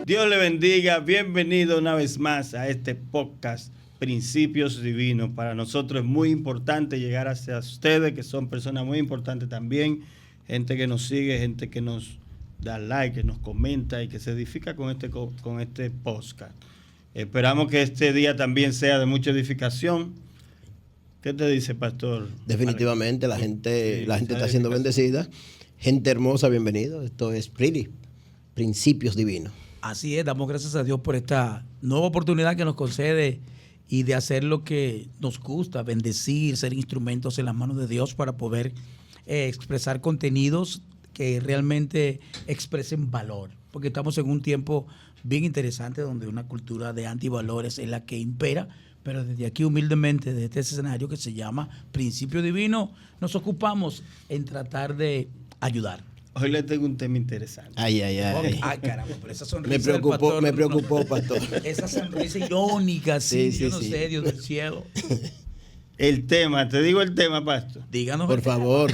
Dios le bendiga. Bienvenido una vez más a este podcast Principios Divinos. Para nosotros es muy importante llegar hacia ustedes, que son personas muy importantes también. Gente que nos sigue, gente que nos da like, que nos comenta y que se edifica con este podcast. Esperamos que este día también sea de mucha edificación. ¿Qué te dice, pastor? Definitivamente la gente está siendo bendecida. Gente hermosa, bienvenido. Esto es Principios Divinos. Así es, damos gracias a Dios por esta nueva oportunidad que nos concede y de hacer lo que nos gusta, bendecir, ser instrumentos en las manos de Dios para poder expresar contenidos que realmente expresen valor. Porque estamos en un tiempo bien interesante donde una cultura de antivalores es la que impera, pero desde aquí humildemente, desde este escenario que se llama Principio Divino, nos ocupamos en tratar de ayudar. Hoy le tengo un tema interesante. Ay, Caramba, pero esa sonrisa me preocupó, pastor. Esa sonrisa irónica, sí, yo no sé, Dios del cielo. El tema, te digo el tema, pastor. Díganos. Por favor.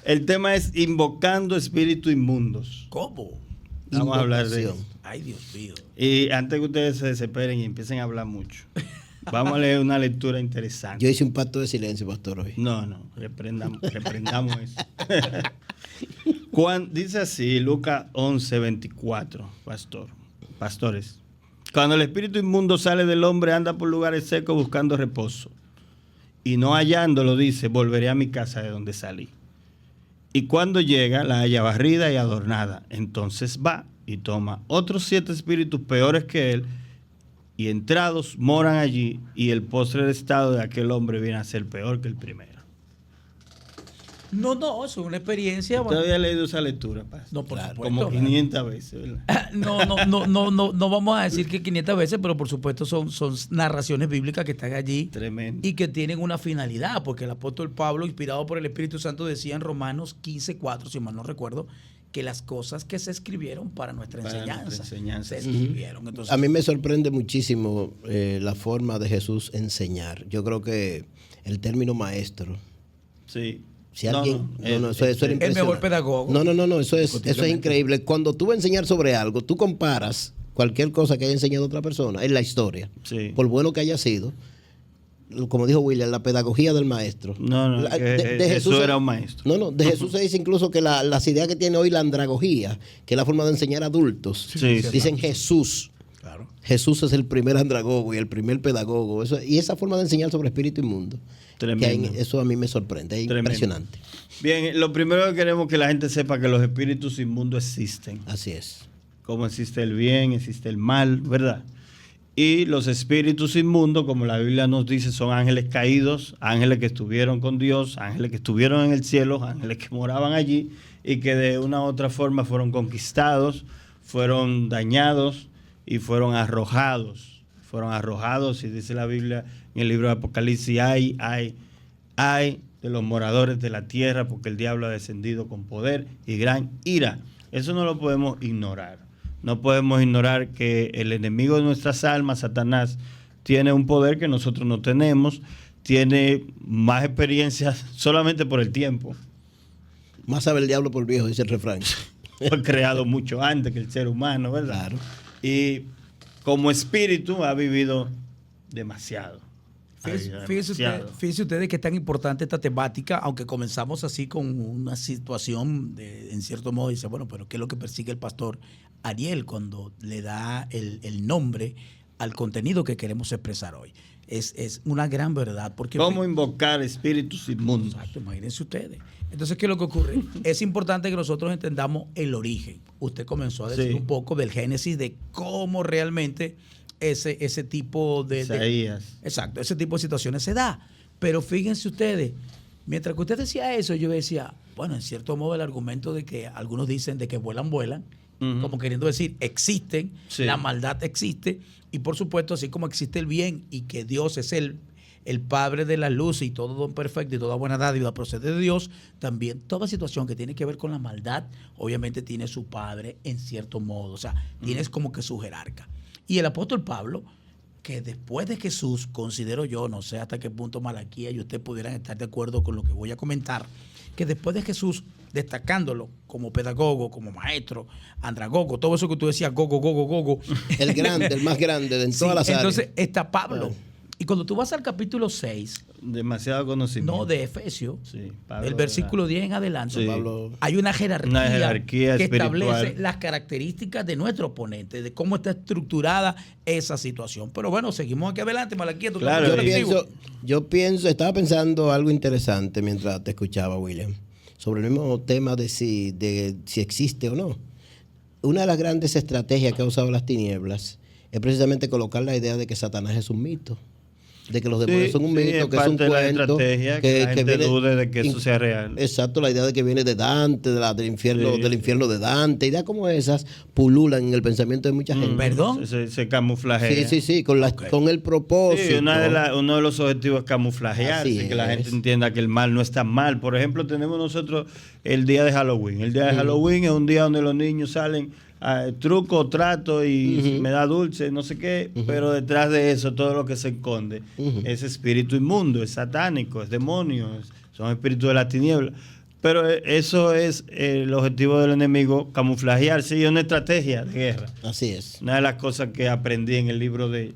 El tema es invocando espíritus inmundos. ¿Cómo? Vamos a hablar de eso. Ay, Dios mío. Y antes que ustedes se desesperen y empiecen a hablar mucho, vamos a leer una lectura interesante. Yo hice un pacto de silencio, pastor, hoy. No, reprendamos eso. Dice así, Lucas 11:24, pastores. Cuando el espíritu inmundo sale del hombre, anda por lugares secos buscando reposo. Y no hallándolo, dice, volveré a mi casa de donde salí. Y cuando llega, la halla barrida y adornada. Entonces va y toma otros 7 espíritus peores que él, y entrados moran allí, y el postrer estado de aquel hombre viene a ser peor que el primero. No, eso es una experiencia. ¿Usted había leído esa lectura, pastor? No, por supuesto. Como 500 veces, ¿verdad? No vamos a decir que 500 veces, pero por supuesto son narraciones bíblicas que están allí. Tremendo. Y que tienen una finalidad, porque el apóstol Pablo, inspirado por el Espíritu Santo, decía en Romanos 15:4, si mal no recuerdo, que las cosas que se escribieron para nuestra enseñanza se escribieron. Entonces, a mí me sorprende muchísimo la forma de Jesús enseñar. Yo creo que el término maestro. Sí. Si alguien, eso era impresionante. El mejor pedagogo. No, eso es increíble. Cuando tú vas a enseñar sobre algo, tú comparas cualquier cosa que haya enseñado otra persona en la historia, sí, por bueno que haya sido, como dijo William, la pedagogía del maestro. De Jesús era un maestro. De Jesús se dice incluso que las ideas que tiene hoy la andragogía, que es la forma de enseñar a adultos, dicen Jesús. Claro. Jesús es el primer andragogo y el primer pedagogo. Y esa forma de enseñar sobre espíritu inmundo. Eso a mí me sorprende, es impresionante. Bien, lo primero que queremos es que la gente sepa que los espíritus inmundos existen. Así es. Como existe el bien, existe el mal, ¿verdad? Y los espíritus inmundos, como la Biblia nos dice, son ángeles caídos, ángeles que estuvieron con Dios, ángeles que estuvieron en el cielo, ángeles que moraban allí y que de una u otra forma fueron conquistados, fueron dañados y fueron arrojados. Y dice la Biblia en el libro de Apocalipsis, ay de los moradores de la tierra, porque el diablo ha descendido con poder y gran ira. Eso no lo podemos ignorar. No podemos ignorar que el enemigo de nuestras almas, Satanás, tiene un poder que nosotros no tenemos, tiene más experiencia solamente por el tiempo. Más sabe el diablo por viejo, dice el refrán. Fue creado mucho antes que el ser humano, ¿verdad? Claro. Y como espíritu ha vivido demasiado. Fíjense ustedes que es tan importante esta temática, aunque comenzamos así con una situación en cierto modo, dice, bueno, pero ¿qué es lo que persigue el pastor Ariel cuando le da el nombre al contenido que queremos expresar hoy? Es una gran verdad. Porque ¿cómo invocar espíritus inmundos? Exacto, imagínense ustedes. Entonces, ¿qué es lo que ocurre? Es importante que nosotros entendamos el origen. Usted comenzó a decir un poco del génesis de cómo realmente ese tipo de ese tipo de situaciones se da. Pero fíjense ustedes, mientras que usted decía eso, yo decía, bueno, en cierto modo el argumento de que algunos dicen de que vuelan, como queriendo decir, existen, la maldad existe, y por supuesto, así como existe el bien y que Dios es el Padre de la luz y todo don perfecto y toda buena dádiva procede de Dios, también toda situación que tiene que ver con la maldad, obviamente tiene su padre en cierto modo, o sea, tienes como que su jerarca. Y el apóstol Pablo que después de Jesús, considero yo, no sé hasta qué punto Malaquías y ustedes pudieran estar de acuerdo con lo que voy a comentar, que después de Jesús, destacándolo como pedagogo, como maestro, andragogo, todo eso que tú decías, gogo. El grande, el más grande de todas las áreas. Entonces está Pablo. Y cuando tú vas al capítulo 6, demasiado conocimiento. No, de Efesios, sí, el versículo 10 en adelante, sí. Pablo, hay una jerarquía que espiritual establece las características de nuestro oponente, de cómo está estructurada esa situación. Pero bueno, seguimos aquí adelante, Malaquías. Claro, yo pienso, estaba pensando algo interesante mientras te escuchaba, William, sobre el mismo tema de si existe o no. Una de las grandes estrategias que ha usado las tinieblas es precisamente colocar la idea de que Satanás es un mito, de que los demonios son un mito, que es un cuento, que la gente dude de que eso sea real. Exacto, la idea de que viene de Dante, del infierno de Dante, ideas como esas pululan en el pensamiento de mucha gente. ¿Perdón? Se camuflajea. Sí, con el propósito. Sí, uno de los objetivos es camuflajearse, que la gente entienda que el mal no está mal. Por ejemplo, tenemos nosotros el día de Halloween. El día de Halloween es un día donde los niños salen truco, trato y me da dulce, no sé qué, pero detrás de eso todo lo que se esconde es espíritu inmundo, es satánico, es demonio, son espíritus de la tiniebla. Pero eso es el objetivo del enemigo, camuflajearse, y es una estrategia de guerra. Así es. Una de las cosas que aprendí en el libro de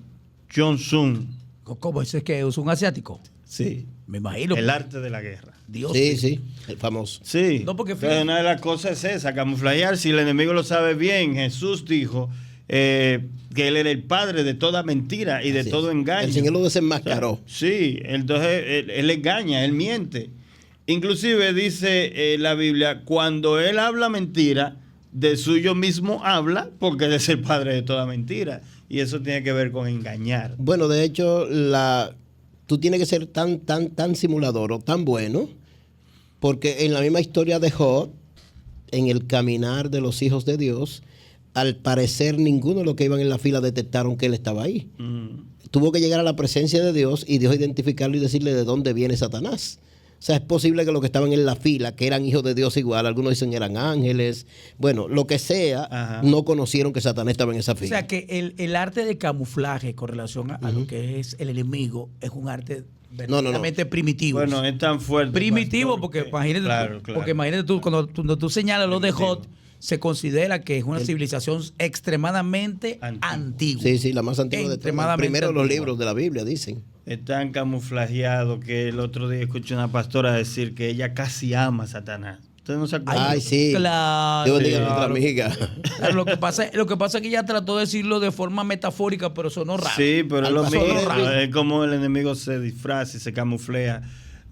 John Sun. ¿Cómo? ¿Eso es que es un asiático? Sí. Me imagino. El arte de la guerra. Dios sí, el famoso. Sí. No, porque una de las cosas es esa, camuflajear. Si el enemigo lo sabe bien, Jesús dijo que él era el padre de toda mentira y de todo engaño. El Señor lo desenmascaró. O sea, sí, entonces él engaña, él miente. Inclusive dice la Biblia, cuando él habla mentira, de suyo mismo habla, porque él es el padre de toda mentira. Y eso tiene que ver con engañar. Bueno, de hecho, tú tienes que ser tan simulador o tan bueno, porque en la misma historia de Job, en el caminar de los hijos de Dios, al parecer ninguno de los que iban en la fila detectaron que él estaba ahí. Tuvo que llegar a la presencia de Dios y Dios identificarlo y decirle de dónde viene Satanás. O sea, es posible que los que estaban en la fila, que eran hijos de Dios igual, algunos dicen eran ángeles, bueno, lo que sea, no conocieron que Satanás estaba en esa fila. O sea, que el arte de camuflaje con relación a lo que es el enemigo es un arte verdaderamente primitivo. Bueno, es tan fuerte. Primitivo, porque imagínate tú, cuando tú señalas lo de Hot, se considera que es una civilización extremadamente antigua. Sí, la más antigua de todas. Primero los libros de la Biblia dicen. Es tan camuflajeado que el otro día escuché una pastora decir que ella casi ama a Satanás. ¿Ustedes no se acuerdan? Ay, sí. Claro. Dios bendiga a nuestra amiga. Claro, lo que pasa es que ella trató de decirlo de forma metafórica, pero sonó raro. Sí, pero es lo mismo. Es como el enemigo se disfraza y se camuflea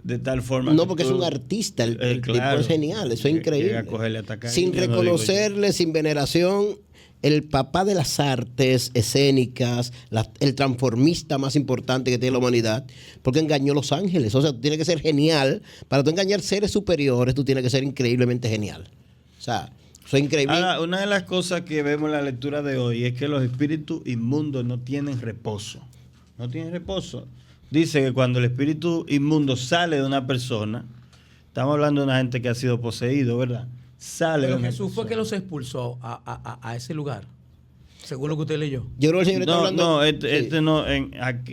de tal forma. No, porque es un artista. El tipo es genial. Eso es increíble. Sin reconocerle, sin veneración. El papá de las artes escénicas, el transformista más importante que tiene la humanidad, porque engañó a los ángeles. O sea, tú tienes que ser genial. Para tú engañar seres superiores, tú tienes que ser increíblemente genial. O sea, eso es increíble. Ahora, una de las cosas que vemos en la lectura de hoy es que los espíritus inmundos no tienen reposo. No tienen reposo. Dice que cuando el espíritu inmundo sale de una persona, estamos hablando de una gente que ha sido poseído, ¿verdad? Pero Jesús fue que los expulsó a ese lugar, según lo que usted leyó. Yo creo que el Señor está hablando.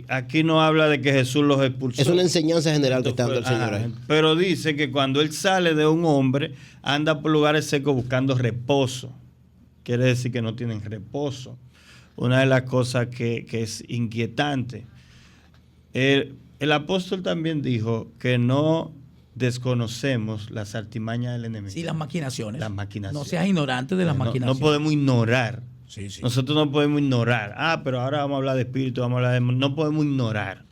Aquí no habla de que Jesús los expulsó. Es una enseñanza general que está dando el Señor ahí. Pero dice que cuando él sale de un hombre, anda por lugares secos buscando reposo. Quiere decir que no tienen reposo. Una de las cosas que es inquietante. El apóstol también dijo que no desconocemos las artimañas del enemigo. Sí, las maquinaciones. No seas ignorante de las maquinaciones. No podemos ignorar. Sí. Nosotros no podemos ignorar. pero ahora vamos a hablar de espíritu, vamos a hablar de... No podemos ignorar.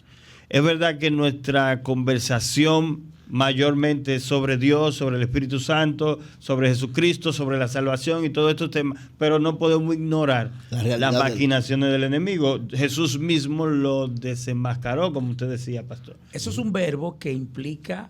Es verdad que nuestra conversación mayormente es sobre Dios, sobre el Espíritu Santo, sobre Jesucristo, sobre la salvación y todos estos temas, pero no podemos ignorar las maquinaciones del enemigo. Jesús mismo lo desenmascaró, como usted decía, pastor. Eso es un verbo que implica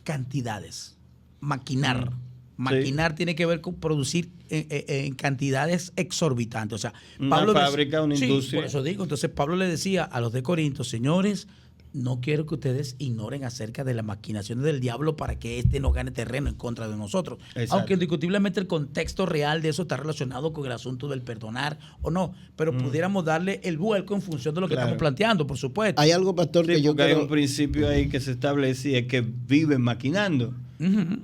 cantidades. Maquinar. Maquinar tiene que ver con producir en cantidades exorbitantes. O sea, una fábrica, una industria. Por eso digo. Entonces Pablo le decía a los de Corinto, señores, no quiero que ustedes ignoren acerca de las maquinaciones del diablo para que éste no gane terreno en contra de nosotros. Exacto. Aunque indiscutiblemente el contexto real de eso está relacionado con el asunto del perdonar o no, pero pudiéramos darle el vuelco en función de lo que estamos planteando, por supuesto. Hay algo, pastor, que yo creo... hay un principio ahí que se establece y es que viven maquinando.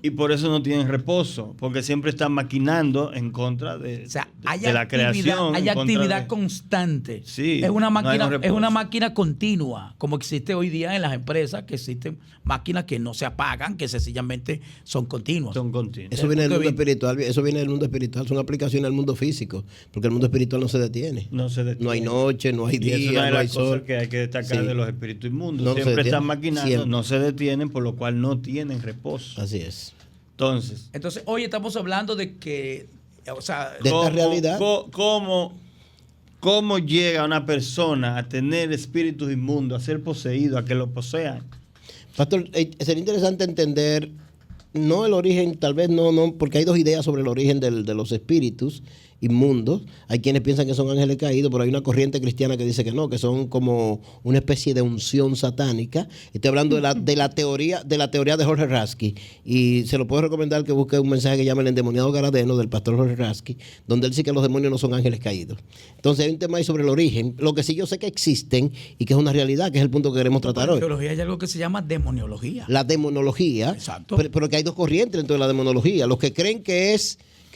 Y por eso no tienen reposo, porque siempre están maquinando en contra de, o sea, de la creación. Hay actividad constante. Sí, es una máquina continua, como existe hoy día en las empresas, que existen máquinas que no se apagan, que sencillamente son continuas. Eso viene del mundo espiritual, son aplicaciones al mundo físico, porque el mundo espiritual no se detiene. No hay noche, no hay día, es una de las cosas que hay que destacar de los espíritus inmundos. Siempre están maquinando, no se detienen, por lo cual no tienen reposo. Así es. Entonces, hoy estamos hablando de que, o sea, de esta realidad. ¿Cómo llega una persona a tener espíritus inmundos, a ser poseído, a que lo posean? Pastor, sería interesante entender, no el origen, tal vez no, porque hay dos ideas sobre el origen de los espíritus inmundos. Hay quienes piensan que son ángeles caídos, pero hay una corriente cristiana que dice que no, que son como una especie de unción satánica. Estoy hablando de la teoría de Jorge Rasky, y se lo puedo recomendar que busque un mensaje que llama El endemoniado garadeno, del pastor Jorge Rasky, donde él dice que los demonios no son ángeles caídos. Entonces hay un tema ahí sobre el origen. Lo que sí yo sé que existen y que es una realidad, que es el punto que queremos tratar hoy. En teología hay algo que se llama demonología. La demonología. Exacto. Pero que hay dos corrientes dentro de la demonología. Los que creen que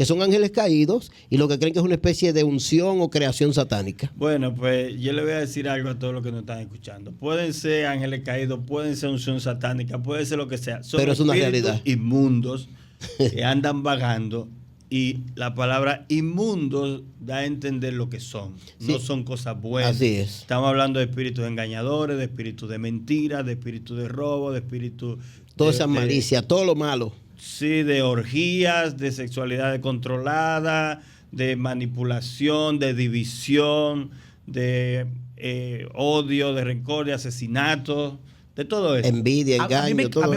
son ángeles caídos, y los que creen que es una especie de unción o creación satánica. Bueno, pues yo le voy a decir algo a todos los que nos están escuchando. Pueden ser ángeles caídos, pueden ser unción satánica, puede ser lo que sea. Son pero es una realidad. Inmundos que andan vagando, y la palabra inmundos da a entender lo que son. Sí. No son cosas buenas. Así es. Estamos hablando de espíritus engañadores, de espíritus de mentira, de espíritus de robo, de espíritus... Toda esa malicia, todo lo malo. Sí, de orgías, de sexualidad controlada, de manipulación, de división, de odio, de rencor, de asesinato, de todo eso. Envidia, engaño, a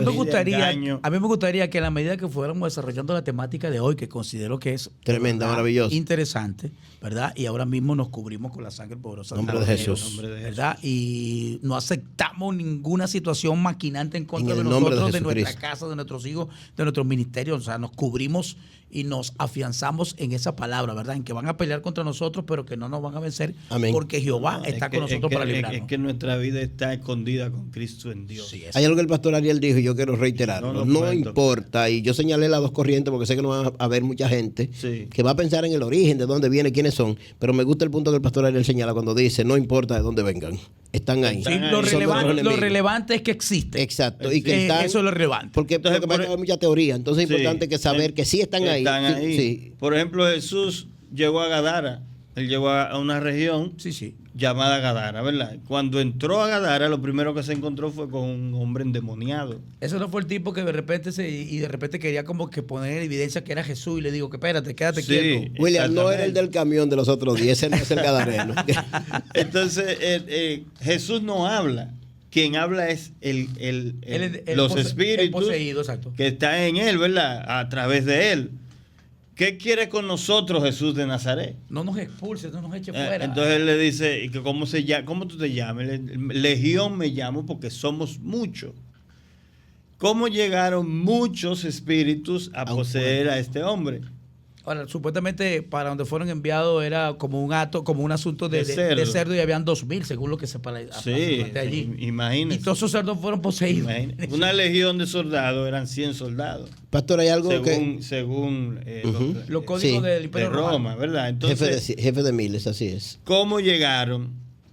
mí me gustaría que a la medida que fuéramos desarrollando la temática de hoy, que considero que es tremenda, maravillosa, interesante, ¿verdad? Y ahora mismo nos cubrimos con la sangre poderosa del nombre de Jesús, ¿verdad? Y no aceptamos ninguna situación maquinante en contra de nosotros, de nuestra casa, de nuestros hijos, de nuestros ministerios. O sea, nos cubrimos y nos afianzamos en esa palabra, ¿verdad? En que van a pelear contra nosotros, pero que no nos van a vencer. Amén. Porque Jehová está con nosotros para librarnos. Es que nuestra vida está escondida con Cristo en Dios. Sí, hay algo que el pastor Ariel dijo y yo quiero reiterarlo. No importa, y yo señalé las dos corrientes porque sé que no va a haber mucha gente que va a pensar en el origen, de dónde viene, quiénes son, pero me gusta el punto que el pastor Ariel señala cuando dice, no importa de dónde vengan, están ahí. Sí, lo relevante es que existen. Exacto. Y que están, eso es lo relevante. Porque entonces, hay mucha teoría, entonces es importante que saber que sí están ahí. Sí. Por ejemplo, Jesús llegó a Gadara. Él llegó a una región llamada Gadara, ¿verdad? Cuando entró a Gadara, lo primero que se encontró fue con un hombre endemoniado. Eso no fue el tipo que de repente quería como que poner en evidencia que era Jesús, y le digo que espérate, quédate quieto. William, no era el del camión de los otros 10, ese no es el gadareno. Entonces, Jesús no habla. Quien habla es los espíritus poseído, que están en él, ¿verdad? A través de él. ¿Qué quiere con nosotros, Jesús de Nazaret? No nos expulses, no nos eche fuera. Entonces él le dice, ¿cómo tú te llamas? Legión me llamo porque somos muchos. ¿Cómo llegaron muchos espíritus a poseer a este hombre? Ahora, supuestamente para donde fueron enviados era como un asunto de cerdo, y habían 2,000 según lo que se plantea allí. Imagínese. Y todos esos cerdos fueron poseídos. Una legión de soldados eran 100 soldados. Pastor, hay algo según los códigos del Imperio de Roma, ¿verdad? Entonces, jefe de miles, así es. ¿Cómo llegaron?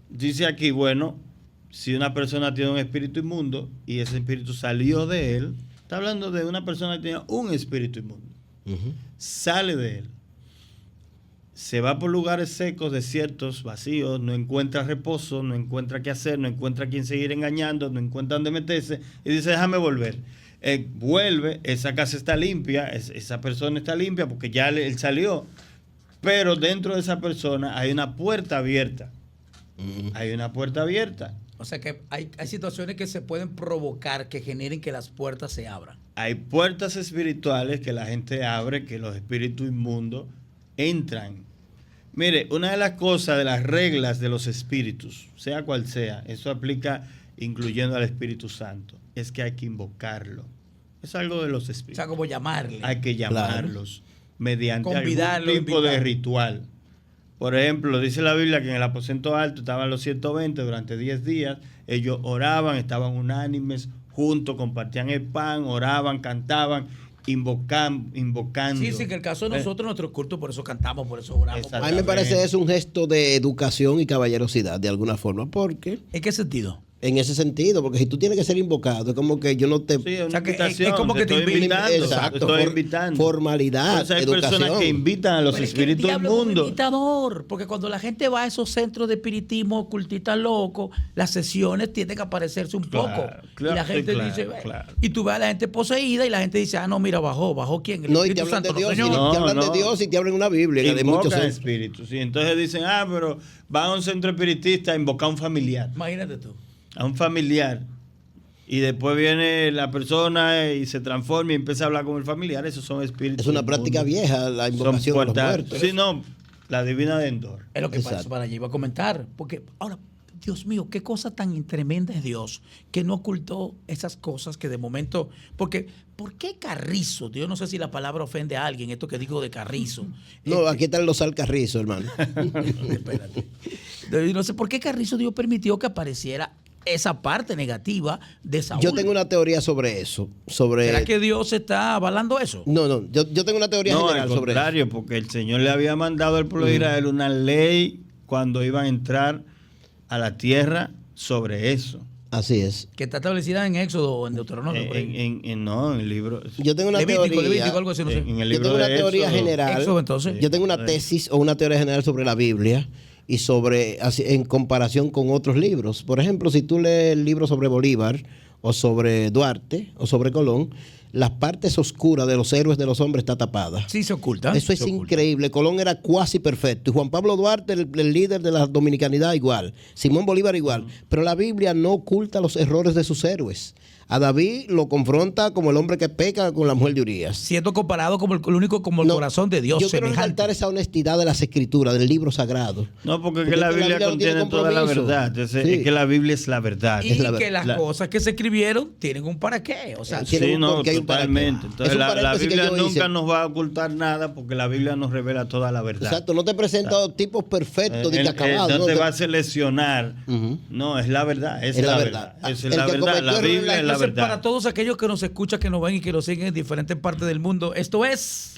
Dice aquí, bueno, si una persona tiene un espíritu inmundo y ese espíritu salió de él, está hablando de una persona que tenía un espíritu inmundo. Sale de él, se va por lugares secos, desiertos, vacíos, no encuentra reposo, no encuentra qué hacer, no encuentra a quién seguir engañando, no encuentra dónde meterse, y dice, déjame volver. Vuelve, esa casa está limpia, esa persona está limpia porque ya él salió, pero dentro de esa persona hay una puerta abierta. Hay una puerta abierta. O sea que hay situaciones que se pueden provocar que generen que las puertas se abran. Hay puertas espirituales que la gente abre, que los espíritus inmundos entran. Mire, una de las cosas, de las reglas de los espíritus, sea cual sea, eso aplica incluyendo al Espíritu Santo, es que hay que invocarlo. Es algo de los espíritus. O sea, como llamarle. Hay que llamarlos mediante Convidarlo, algún tipo de invitarlo. ritual. Por ejemplo, dice la Biblia que en el aposento alto estaban los 120 durante 10 días. Ellos oraban, estaban unánimes, juntos, compartían el pan, oraban, cantaban, invocando. Sí, que el caso de nosotros, nuestro culto, por eso cantamos, por eso oramos. A mí me parece es un gesto de educación y caballerosidad, de alguna forma, porque... ¿En qué sentido? En ese sentido, porque si tú tienes que ser invocado, es como que yo no te... Sí, es O una sea, que invitación, es como que te estoy invitando. Exacto, Estoy invitando. formalidad, Por eso hay educación. personas que invitan a los Pero es que el espíritus del diablo es un mundo. invitador, porque cuando la gente va a esos centros de espiritismo ocultista loco, las sesiones tienden a parecerse un Claro, poco. claro, y la gente sí, claro, dice, claro. y tú ves a la gente poseída y la gente dice, no, mira, bajó quién, el No, y te Espíritu hablan de Santo, Dios, no, señor. te hablan No, de no. Dios y te hablan una Biblia de muchos Invocan centros. espíritus. Sí. Entonces dicen, pero van a un centro espiritista a invocar a un familiar. Imagínate tú. A un familiar. Y después viene la persona y se transforma y empieza a hablar con el familiar. Esos son espíritus. Es una del práctica mundo. vieja, la Son invocación de los puertas- muertos. Sí, no, la divina de Endor. Es lo que Exacto. para allá iba a comentar. Porque ahora, Dios mío, qué cosa tan tremenda es Dios que no ocultó esas cosas que de momento. Porque, ¿por qué carrizo? Yo no sé si la palabra ofende a alguien, esto que digo de carrizo. No, aquí están los alcarrizos, hermano. Espérate. No sé por qué carrizo Dios permitió que apareciera esa parte negativa de Saúl. Yo tengo una teoría sobre eso. Sobre... ¿Será que Dios está avalando eso? No, yo tengo una teoría No, general al sobre eso. contrario, porque el Señor le había mandado al pueblo de Israel una ley cuando iban a entrar a la tierra sobre eso. Así es. Que está establecida en Éxodo o en Deuteronomio. por ahí. No, en el libro. Yo tengo una Levítico, teoría. algo así, no sé. En el Yo libro tengo una de teoría Éxodo. general. Éxodo, entonces. Yo tengo una tesis o una teoría general sobre la Biblia y sobre en comparación con otros libros. Por ejemplo, si tú lees el libro sobre Bolívar o sobre Duarte o sobre Colón, las partes oscuras de los héroes de los hombres está tapada. Sí, se oculta. Eso es Se oculta. increíble. Colón era cuasi perfecto. Y Juan Pablo Duarte, el líder de la dominicanidad, igual. Simón Bolívar, igual. Pero la Biblia no oculta los errores de sus héroes. A David lo confronta como el hombre que peca con la mujer de Urías. Siendo comparado como el único, como el No, corazón de Dios yo quiero semejante. resaltar esa honestidad de las escrituras, del libro sagrado. No, porque es Porque que la es que la Biblia Biblia no tiene contiene toda la compromiso. verdad. Entonces, Sí. es que la Biblia es la verdad. Y Es la que verdad. las cosas que se escribieron tienen un para qué. O sea, Tiene Sí, un no, porqué y un para qué. totalmente. Entonces, Es un la paréntesis que Biblia yo nunca hice. nos va a ocultar nada porque la Biblia nos revela toda la verdad. Exacto, no te presenta tipos perfectos ni que acabados. no te Te- va a seleccionar. Ujú. No, es la verdad. Es la verdad. Esa es El la que verdad. cometió La errores, Biblia es la entonces, verdad. para todos aquellos que nos escuchan, que nos ven y que nos siguen en diferentes partes del mundo, esto es.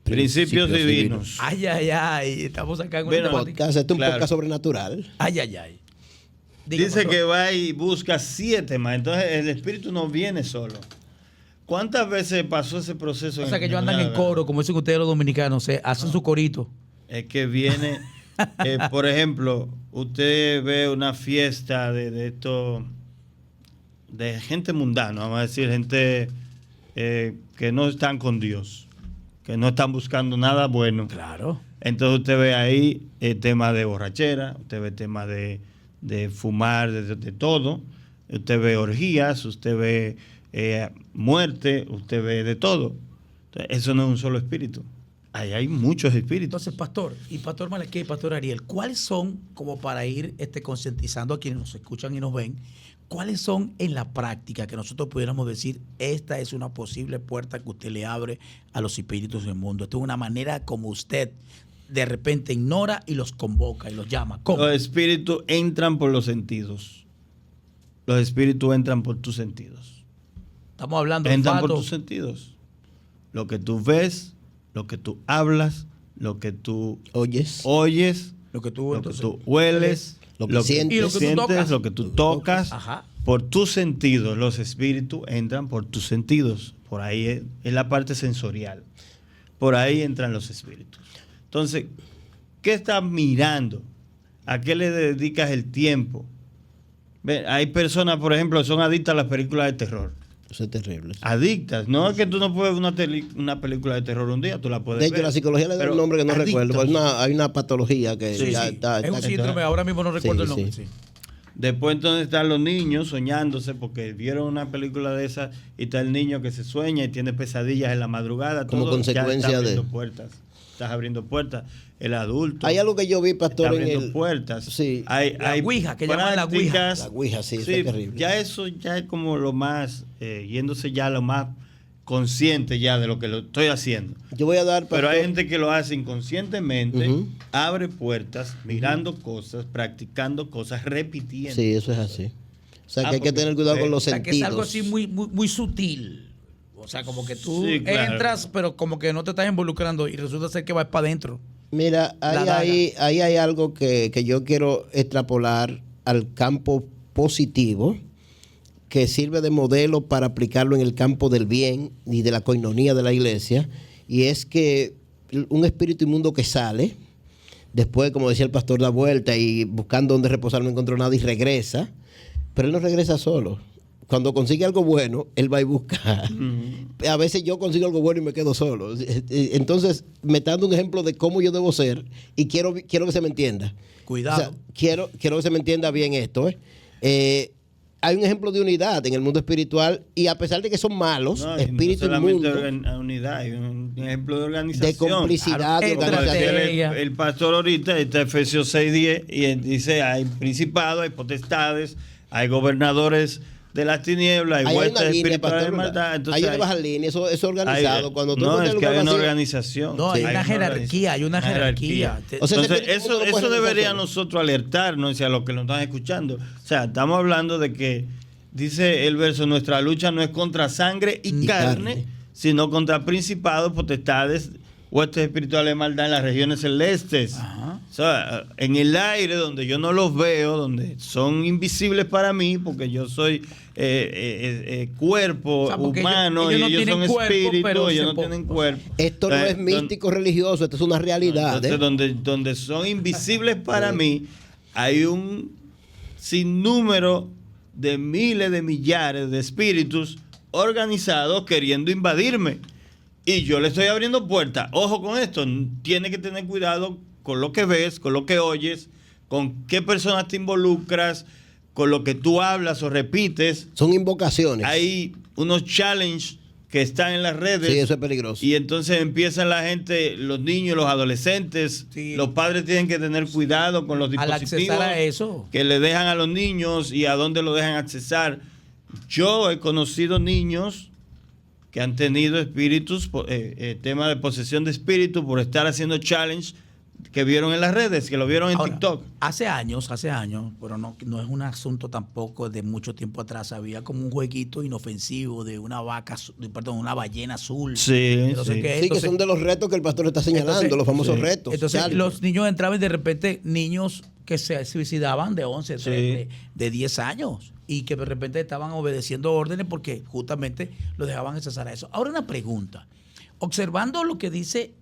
Principios divinos. Ay, ay, ay. Estamos acá en una Bueno, temática. Podcast, esto es un Claro. podcast sobrenatural. Ay, ay, ay. Diga, Dice pastor. que va y busca 7 más. Entonces el espíritu no viene solo. ¿Cuántas veces pasó ese proceso? O sea, que en ellos andan en coro, como dicen ustedes los dominicanos, hacen su corito. Es que viene, por ejemplo, usted ve una fiesta de esto, de gente mundana, vamos a decir, gente que no están con Dios, que no están buscando nada bueno. Claro. Entonces usted ve ahí temas de borrachera, usted ve temas de fumar, de todo. Usted ve orgías, usted ve muerte, usted ve de todo. Entonces, eso no es un solo espíritu. Ahí hay muchos espíritus. Entonces, pastor, y pastor Malaquía y pastor Ariel, ¿cuáles son, como para ir concientizando a quienes nos escuchan y nos ven, cuáles son en la práctica que nosotros pudiéramos decir, esta es una posible puerta que usted le abre a los espíritus del mundo? Esto es una manera como usted de repente ignora y los convoca y los llama. ¿Cómo? Los espíritus entran por los sentidos. Los espíritus entran por tus sentidos. Estamos hablando de Entran por olfato. tus sentidos. Lo que tú ves, lo que tú hablas, lo que tú Oyes. oyes, Lo que tú, lo que entonces, tú hueles, lo que sientes. Y lo que tú sientes, tocas. lo que tú tocas. Ajá. Por tus sentidos, los espíritus entran por tus sentidos. Por ahí es la parte sensorial. Por ahí entran los espíritus. Entonces, ¿qué estás mirando? ¿A qué le dedicas el tiempo? Ve, hay personas, por ejemplo, que son adictas a las películas de terror. Eso es terrible. Adictas. No es que tú no puedes ver una película de terror un día, tú la puedes De ver. hecho, la psicología le da Pero un nombre que no adictos. recuerdo. Hay una patología que Sí, ya sí. está. Es un está- síndrome, ahora mismo no recuerdo el nombre. sí. Sí. Después entonces están los niños soñándose porque vieron una película de esas y está el niño que se sueña y tiene pesadillas en la madrugada. Como todo ya consecuencia está de- abriendo puertas. estás abriendo puertas. El adulto. Hay algo que yo vi, pastor, está abriendo puertas. Sí. Hay ouija, que llaman la ouija. La ouija, sí, eso es terrible. Ya eso ya es como lo más, yéndose ya lo más consciente ya de lo que lo estoy haciendo. Yo voy a dar, pastor, pero hay gente que lo hace inconscientemente, abre puertas, mirando cosas, practicando cosas, repitiendo. Sí, eso es así. O sea, que hay que tener cuidado con los sentidos. Que es algo así muy sutil. O sea, como que tú entras, pero como que no te estás involucrando y resulta ser que vas para adentro. Mira, ahí hay algo que yo quiero extrapolar al campo positivo, que sirve de modelo para aplicarlo en el campo del bien y de la coinonía de la iglesia, y es que un espíritu inmundo que sale, después, como decía el pastor, da vuelta y buscando dónde reposar no encontró nada y regresa, pero él no regresa solo. Cuando consigue algo bueno, él va y busca. A veces yo consigo algo bueno y me quedo solo. Entonces, me está dando un ejemplo de cómo yo debo ser y quiero que se me entienda. Cuidado. O sea, quiero que se me entienda bien esto. Hay un ejemplo de unidad en el mundo espiritual y a pesar de que son malos, espíritu inmundo. Unidad, hay un ejemplo de organización. De complicidad, de organización. El pastor ahorita está Efesios 6:10 y dice, hay principados, hay potestades, hay gobernadores de las tinieblas, hay huestes espirituales de maldad. Entonces, hay una baja línea, eso es organizado. Cuando tú no, es que hay una organización. No, hay una jerarquía, hay una jerarquía. O sea, entonces, eso debería nosotros alertarnos hacia lo que nos están escuchando. O sea, estamos hablando de que, dice el verso, nuestra lucha no es contra sangre y carne, sino contra principados, potestades, huestes espirituales de maldad en las regiones celestes. Ajá. O sea, en el aire, donde yo no los veo, donde son invisibles para mí, porque yo soy cuerpo, o sea, humano, ellos son espíritus, ellos no tienen cuerpo. Esto no es místico religioso, esto es una realidad. Entonces, donde son invisibles para mí, hay un sinnúmero de miles de millares de espíritus organizados queriendo invadirme. Y yo le estoy abriendo puertas. Ojo con esto, tienes que tener cuidado con lo que ves, con lo que oyes, con qué personas te involucras, con lo que tú hablas o repites. Son invocaciones. Hay unos challenges que están en las redes. Sí, eso es peligroso. Y entonces empiezan la gente, los niños, los adolescentes, los padres tienen que tener cuidado con los dispositivos al accesar a eso, que le dejan a los niños y a dónde lo dejan accesar. Yo he conocido niños que han tenido espíritus, tema de posesión de espíritu por estar haciendo challenge que vieron en las redes, que lo vieron en TikTok. Hace años, pero no es un asunto tampoco de mucho tiempo atrás, había como un jueguito inofensivo de una una ballena azul. Sí, que son de los retos que el pastor está señalando, los famosos retos. Entonces los niños entraban y de repente niños que se suicidaban de 11, de 10 años y que de repente estaban obedeciendo órdenes porque justamente lo dejaban accesar a eso. Ahora una pregunta. Observando lo que dice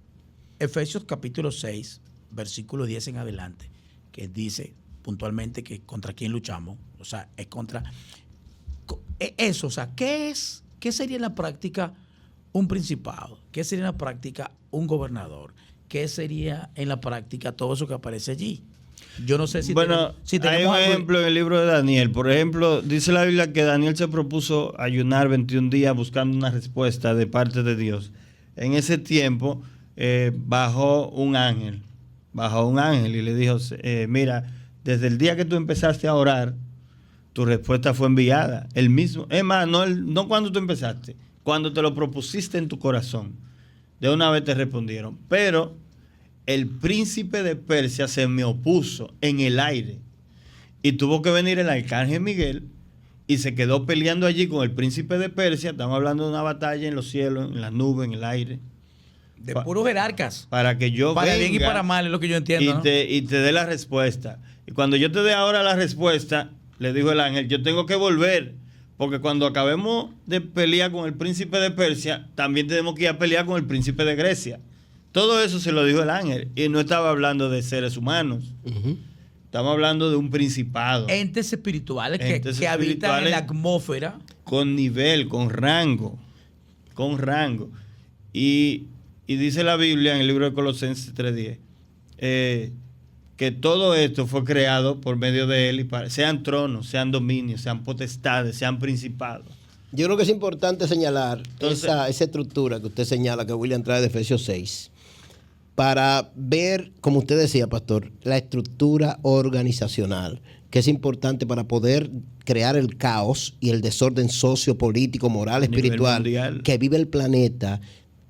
Efesios capítulo 6, versículo 10 en adelante, que dice puntualmente que contra quién luchamos, o sea, es contra eso, o sea, ¿qué sería en la práctica un principado? ¿Qué sería en la práctica un gobernador? ¿Qué sería en la práctica todo eso que aparece allí? Yo no sé si hay un ejemplo en el libro de Daniel. Por ejemplo, dice la Biblia que Daniel se propuso ayunar 21 días buscando una respuesta de parte de Dios. En ese tiempo bajó un ángel y le dijo, mira, desde el día que tú empezaste a orar, tu respuesta fue enviada. El mismo, es más, no cuando tú empezaste, cuando te lo propusiste en tu corazón, de una vez te respondieron. Pero el príncipe de Persia se me opuso en el aire y tuvo que venir el arcángel Miguel y se quedó peleando allí con el príncipe de Persia. Estamos hablando de una batalla en los cielos, en las nubes, en el aire. De puros jerarcas. Para que yo para venga bien y para mal, es lo que yo entiendo. Y te dé la respuesta. Y cuando yo te dé ahora la respuesta, le dijo el ángel, yo tengo que volver. Porque cuando acabemos de pelear con el príncipe de Persia, también tenemos que ir a pelear con el príncipe de Grecia. Todo eso se lo dijo el ángel. Y no estaba hablando de seres humanos. Estamos hablando de un principado. Entes espirituales que habitan en la atmósfera. Con nivel, con rango. Y dice la Biblia en el libro de Colosenses 3:10, que todo esto fue creado por medio de él, y sean tronos, sean dominios, sean potestades, sean principados. Yo creo que es importante señalar esa estructura que usted señala, que William trae de Efesios 6. para ver, como usted decía, pastor, la estructura organizacional, que es importante para poder crear el caos y el desorden sociopolítico, moral, espiritual que vive el planeta.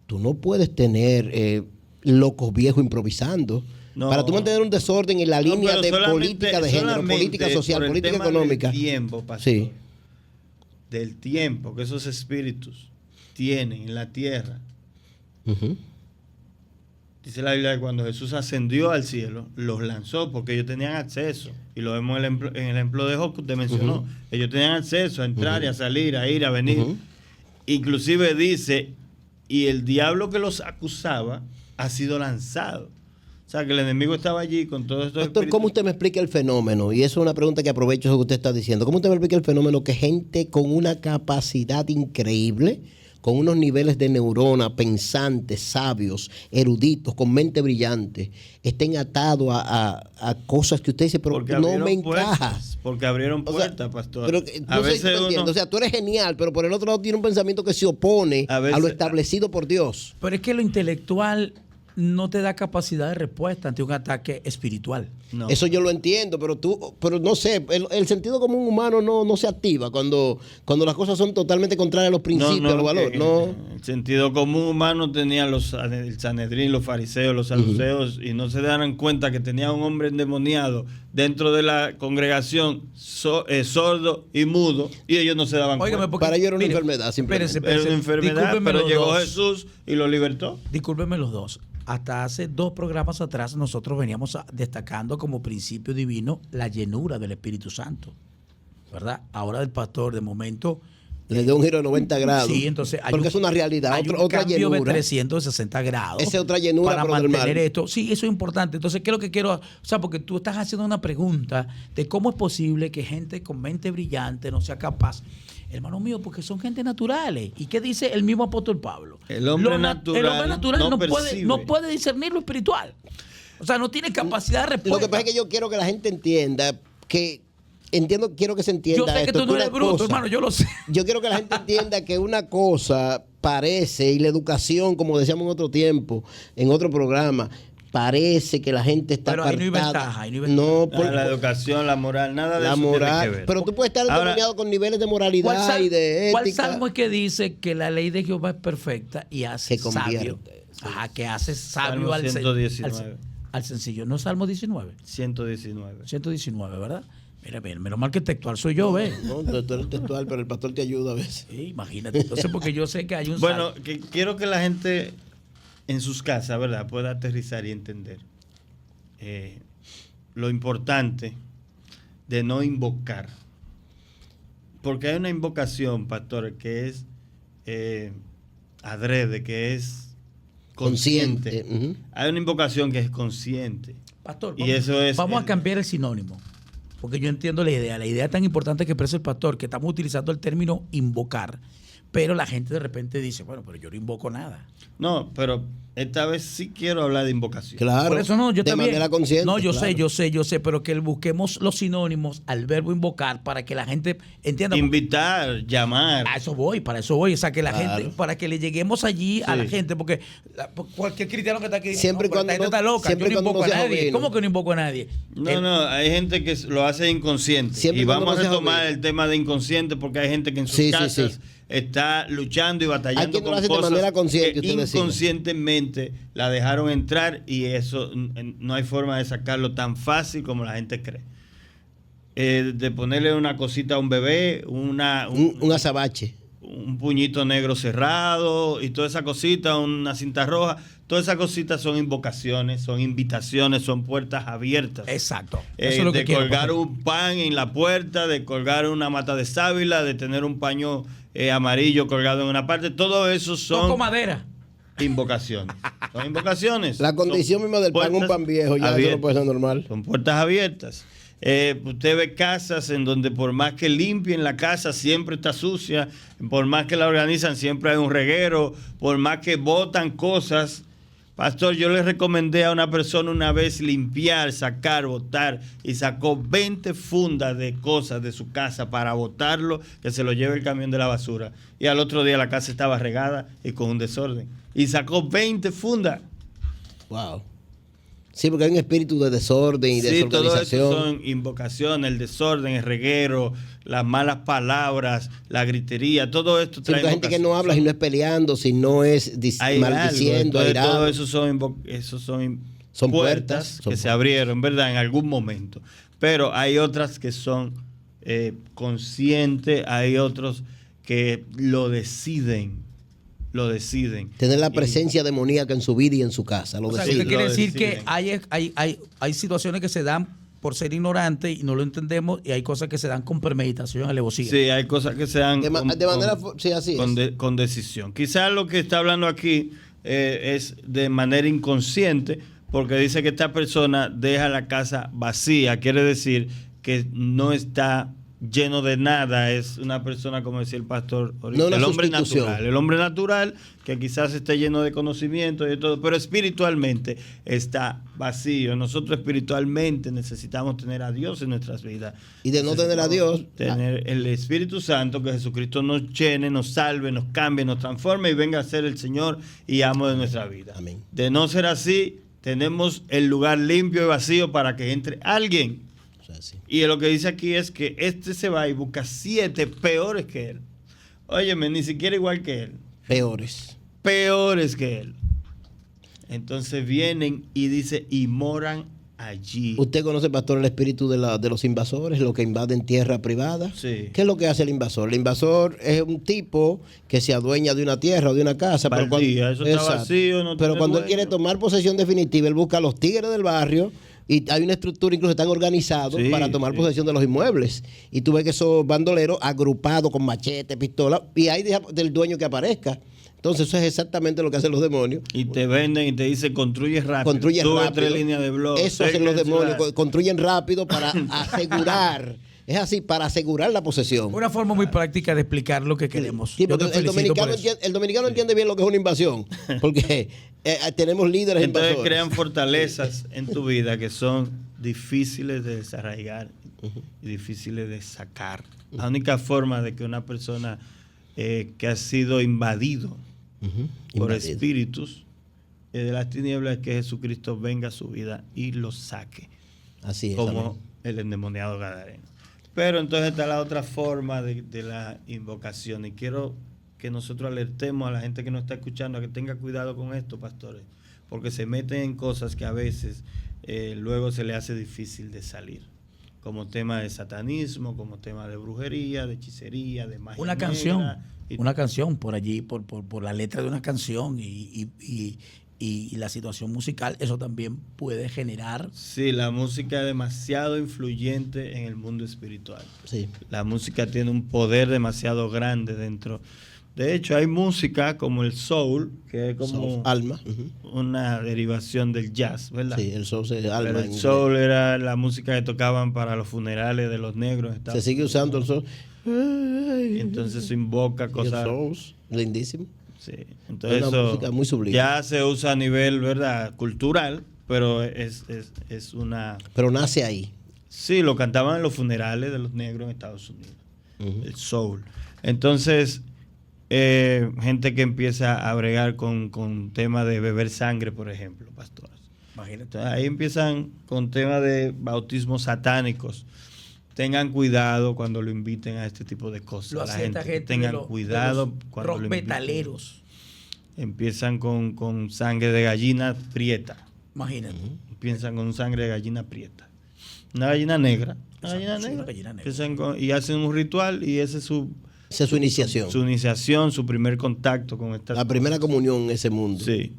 Tú no puedes tener locos viejos improvisando. No. Para tú mantener un desorden en la línea de política de género, política social, política económica. Del tiempo, pastor, sí. Del tiempo que esos espíritus tienen en la tierra. Dice la Biblia que cuando Jesús ascendió al cielo, los lanzó porque ellos tenían acceso. Y lo vemos en el ejemplo de Job que usted mencionó. Ellos tenían acceso a entrar y a salir, a ir, a venir. Inclusive dice, y el diablo que los acusaba ha sido lanzado. O sea, que el enemigo estaba allí con todo esto. Pastor, ¿cómo usted me explica el fenómeno? Y eso es una pregunta que aprovecho eso que usted está diciendo. ¿Cómo usted me explica el fenómeno que gente con una capacidad increíble, con unos niveles de neurona, pensantes, sabios, eruditos, con mente brillante, estén atados a cosas que usted dice, pero no me encaja? Porque abrieron puertas, pastor. Pero, a veces o sea, tú eres genial, pero por el otro lado tiene un pensamiento que se opone a lo establecido por Dios. Pero es que lo intelectual no te da capacidad de respuesta ante un ataque espiritual. No. Eso yo lo entiendo, pero no sé, el sentido común humano no se activa cuando las cosas son totalmente contrarias a los principios, a los valores. El sentido común humano tenía el Sanedrín, los fariseos, los saduceos, y no se daban cuenta que tenía un hombre endemoniado dentro de la congregación, sordo y mudo, y ellos no se daban cuenta. Para ellos era una enfermedad, simplemente. Era una enfermedad, pero llegó Jesús y lo libertó. Discúlpenme los dos. Hasta hace 2 programas atrás nosotros veníamos destacando como principio divino la llenura del Espíritu Santo, ¿verdad? Ahora el pastor de momento le dio un giro de 90 grados. Sí, entonces porque es una realidad, hay otra cambio llenura de 360 grados. Esa es otra llenura para mantener esto. Sí, eso es importante. Entonces, ¿qué es lo que quiero? O sea, porque tú estás haciendo una pregunta de cómo es posible que gente con mente brillante no sea capaz. Hermano mío, porque son gente naturales. ¿Y qué dice el mismo apóstol Pablo? El hombre natural no puede discernir lo espiritual. O sea, no tiene capacidad de respuesta. Lo que pasa es que yo quiero que la gente entienda que... quiero que se entienda. Yo sé que tú no eres bruto, hermano, yo lo sé. Yo quiero que la gente entienda que una cosa parece, y la educación, como decíamos en otro tiempo, en otro programa, parece que la gente está apartada. Pero ahí no hay ventaja. No, la educación, la moral, nada de la eso moral, tiene que ver. Pero tú puedes estar endemoniado con niveles de moralidad y de ética. ¿Cuál salmo es que dice que la ley de Jehová es perfecta y hace sabio? Ajá, que hace sabio al sencillo. ¿No es Salmo 19? 119, ¿verdad? Mira, menos mal que textual soy yo, ¿ves? No, tú eres textual, pero el pastor te ayuda a veces. Sí, imagínate. Entonces, porque yo sé que hay un Bueno, quiero que la gente en sus casas, ¿verdad?, pueda aterrizar y entender lo importante de no invocar. Porque hay una invocación, pastor, que es adrede, que es consciente. Hay una invocación que es consciente. Pastor, vamos a cambiar el sinónimo. Porque yo entiendo la idea. La idea tan importante que expresa el pastor, que estamos utilizando el término invocar, pero la gente de repente dice, bueno, pero yo no invoco nada. No, pero esta vez sí quiero hablar de invocación. Claro. Por eso no, yo de también. manera consciente. No, yo sé, pero que busquemos los sinónimos al verbo invocar para que la gente entienda. Invitar, llamar. Para eso voy. O sea, que la gente, para que le lleguemos allí a la gente, porque cualquier cristiano que está aquí dice, siempre cuando la gente está loca, yo no invoco a nadie. ¿Cómo que no invoco a nadie? No, hay gente que lo hace inconsciente. Siempre y vamos a retomar el tema de inconsciente, porque hay gente que en sus casas está luchando y batallando con cosas de manera consciente, que inconscientemente la dejaron entrar, y eso no hay forma de sacarlo tan fácil como la gente cree. De ponerle una cosita a un bebé, un azabache, un puñito negro cerrado y toda esa cosita, una cinta roja, todas esas cositas son invocaciones, son invitaciones, son puertas abiertas. Exacto. Eso es lo que de colgar un pan en la puerta, de colgar una mata de sábila, de tener un paño amarillo colgado en una parte, todo eso son... Toco madera. Invocaciones. Son invocaciones. La condición misma del pan, un pan viejo, ya abiertas. Eso no puede ser normal. Son puertas abiertas. Usted ve casas en donde por más que limpien la casa siempre está sucia, por más que la organizan siempre hay un reguero, por más que botan cosas. Pastor, yo le recomendé a una persona una vez limpiar, sacar, botar, y sacó 20 fundas de cosas de su casa para botarlo, que se lo lleve el camión de la basura. Y al otro día la casa estaba regada y con un desorden. Y sacó 20 fundas. Wow. Sí, porque hay un espíritu de desorden y desorganización. Sí, todo eso son invocaciones, el desorden, el reguero, las malas palabras, la gritería, todo esto trae hay gente que no habla y no es peleando, si no es maldiciendo, airado. Todo eso son puertas que se abrieron, ¿verdad? En algún momento. Pero hay otras que son conscientes, hay otros que lo deciden. Tener la presencia demoníaca en su vida y en su casa. O sea, ¿qué quiere decir? Que hay situaciones que se dan por ser ignorantes y no lo entendemos, y hay cosas que se dan con premeditación, alevosía. Sí, hay cosas que se dan con decisión. Quizás lo que está hablando aquí es de manera inconsciente, porque dice que esta persona deja la casa vacía. Quiere decir que no está lleno de nada, es una persona, como decía el pastor ahorita, el hombre natural que quizás esté lleno de conocimiento y de todo, pero espiritualmente está vacío. Nosotros espiritualmente necesitamos tener a Dios en nuestras vidas, y de no tener a Dios, tener el Espíritu Santo, que Jesucristo nos llene, nos salve, nos cambie, nos transforme y venga a ser el Señor y amo de nuestra vida. Amén. De no ser así, tenemos el lugar limpio y vacío para que entre alguien. Sí. Y lo que dice aquí es que este se va y busca 7 peores que él. Óyeme, ni siquiera igual que él. Peores que él. Entonces vienen y dice, y moran allí. ¿Usted conoce, pastor, el espíritu de los invasores, los que invaden tierra privada? Sí. ¿Qué es lo que hace el invasor? El invasor es un tipo que se adueña de una tierra o de una casa. Baldía, eso está vacío, no pero cuando él quiere tomar posesión definitiva, él busca a los tigres del barrio. Y hay una estructura, incluso están organizados para tomar posesión de los inmuebles. Y tú ves que esos bandoleros agrupados con machete, pistola, y hay del dueño que aparezca. Entonces eso es exactamente lo que hacen los demonios. Y te venden y te dicen, construye rápido. Sube 3 líneas de blog. Eso hacen los demonios, construyen rápido para asegurar. Es así, para asegurar la posesión. Una forma muy práctica de explicar lo que queremos. Sí, porque el dominicano entiende bien lo que es una invasión, porque tenemos líderes entonces invasores. Crean fortalezas en tu vida que son difíciles de desarraigar y difíciles de sacar. La única forma de que una persona que ha sido invadido por espíritus de las tinieblas es que Jesucristo venga a su vida y lo saque. Así es. Como amén. el endemoniado gadareno. Pero entonces está la otra forma de la invocación, y quiero que nosotros alertemos a la gente que nos está escuchando a que tenga cuidado con esto, pastores, porque se meten en cosas que a veces luego se le hace difícil de salir, como tema de satanismo, como tema de brujería, de hechicería, de magia una negra, canción por allí, por la letra de una canción y la situación musical, eso también puede generar. Sí, la música es demasiado influyente en el mundo espiritual. Sí. La música tiene un poder demasiado grande dentro. De hecho, hay música como el soul, que es como alma, una derivación del jazz, ¿verdad? Sí, el soul es alma. Pero el soul era la música que tocaban para los funerales de los negros. Se sigue usando el soul. Y entonces se invoca cosas. Lindísimo. Sí, entonces es una música muy sublime. Ya se usa a nivel, ¿verdad?, cultural, pero es una... Pero nace ahí. Sí, lo cantaban en los funerales de los negros en Estados Unidos, el soul. Entonces, gente que empieza a bregar con temas de beber sangre, por ejemplo, pastores. Imagínate. Entonces, ahí empiezan con temas de bautismos satánicos. Tengan cuidado cuando lo inviten a este tipo de cosas. Lo hace esta gente. Tengan cuidado cuando lo inviten. Metaleros. Empiezan con sangre de gallina prieta. Imagínate. Empiezan con sangre de gallina prieta. Una gallina negra. Una gallina negra. Y hacen un ritual y esa es su iniciación. Su iniciación, su primer contacto con esta. La primera comunión en ese mundo. Sí.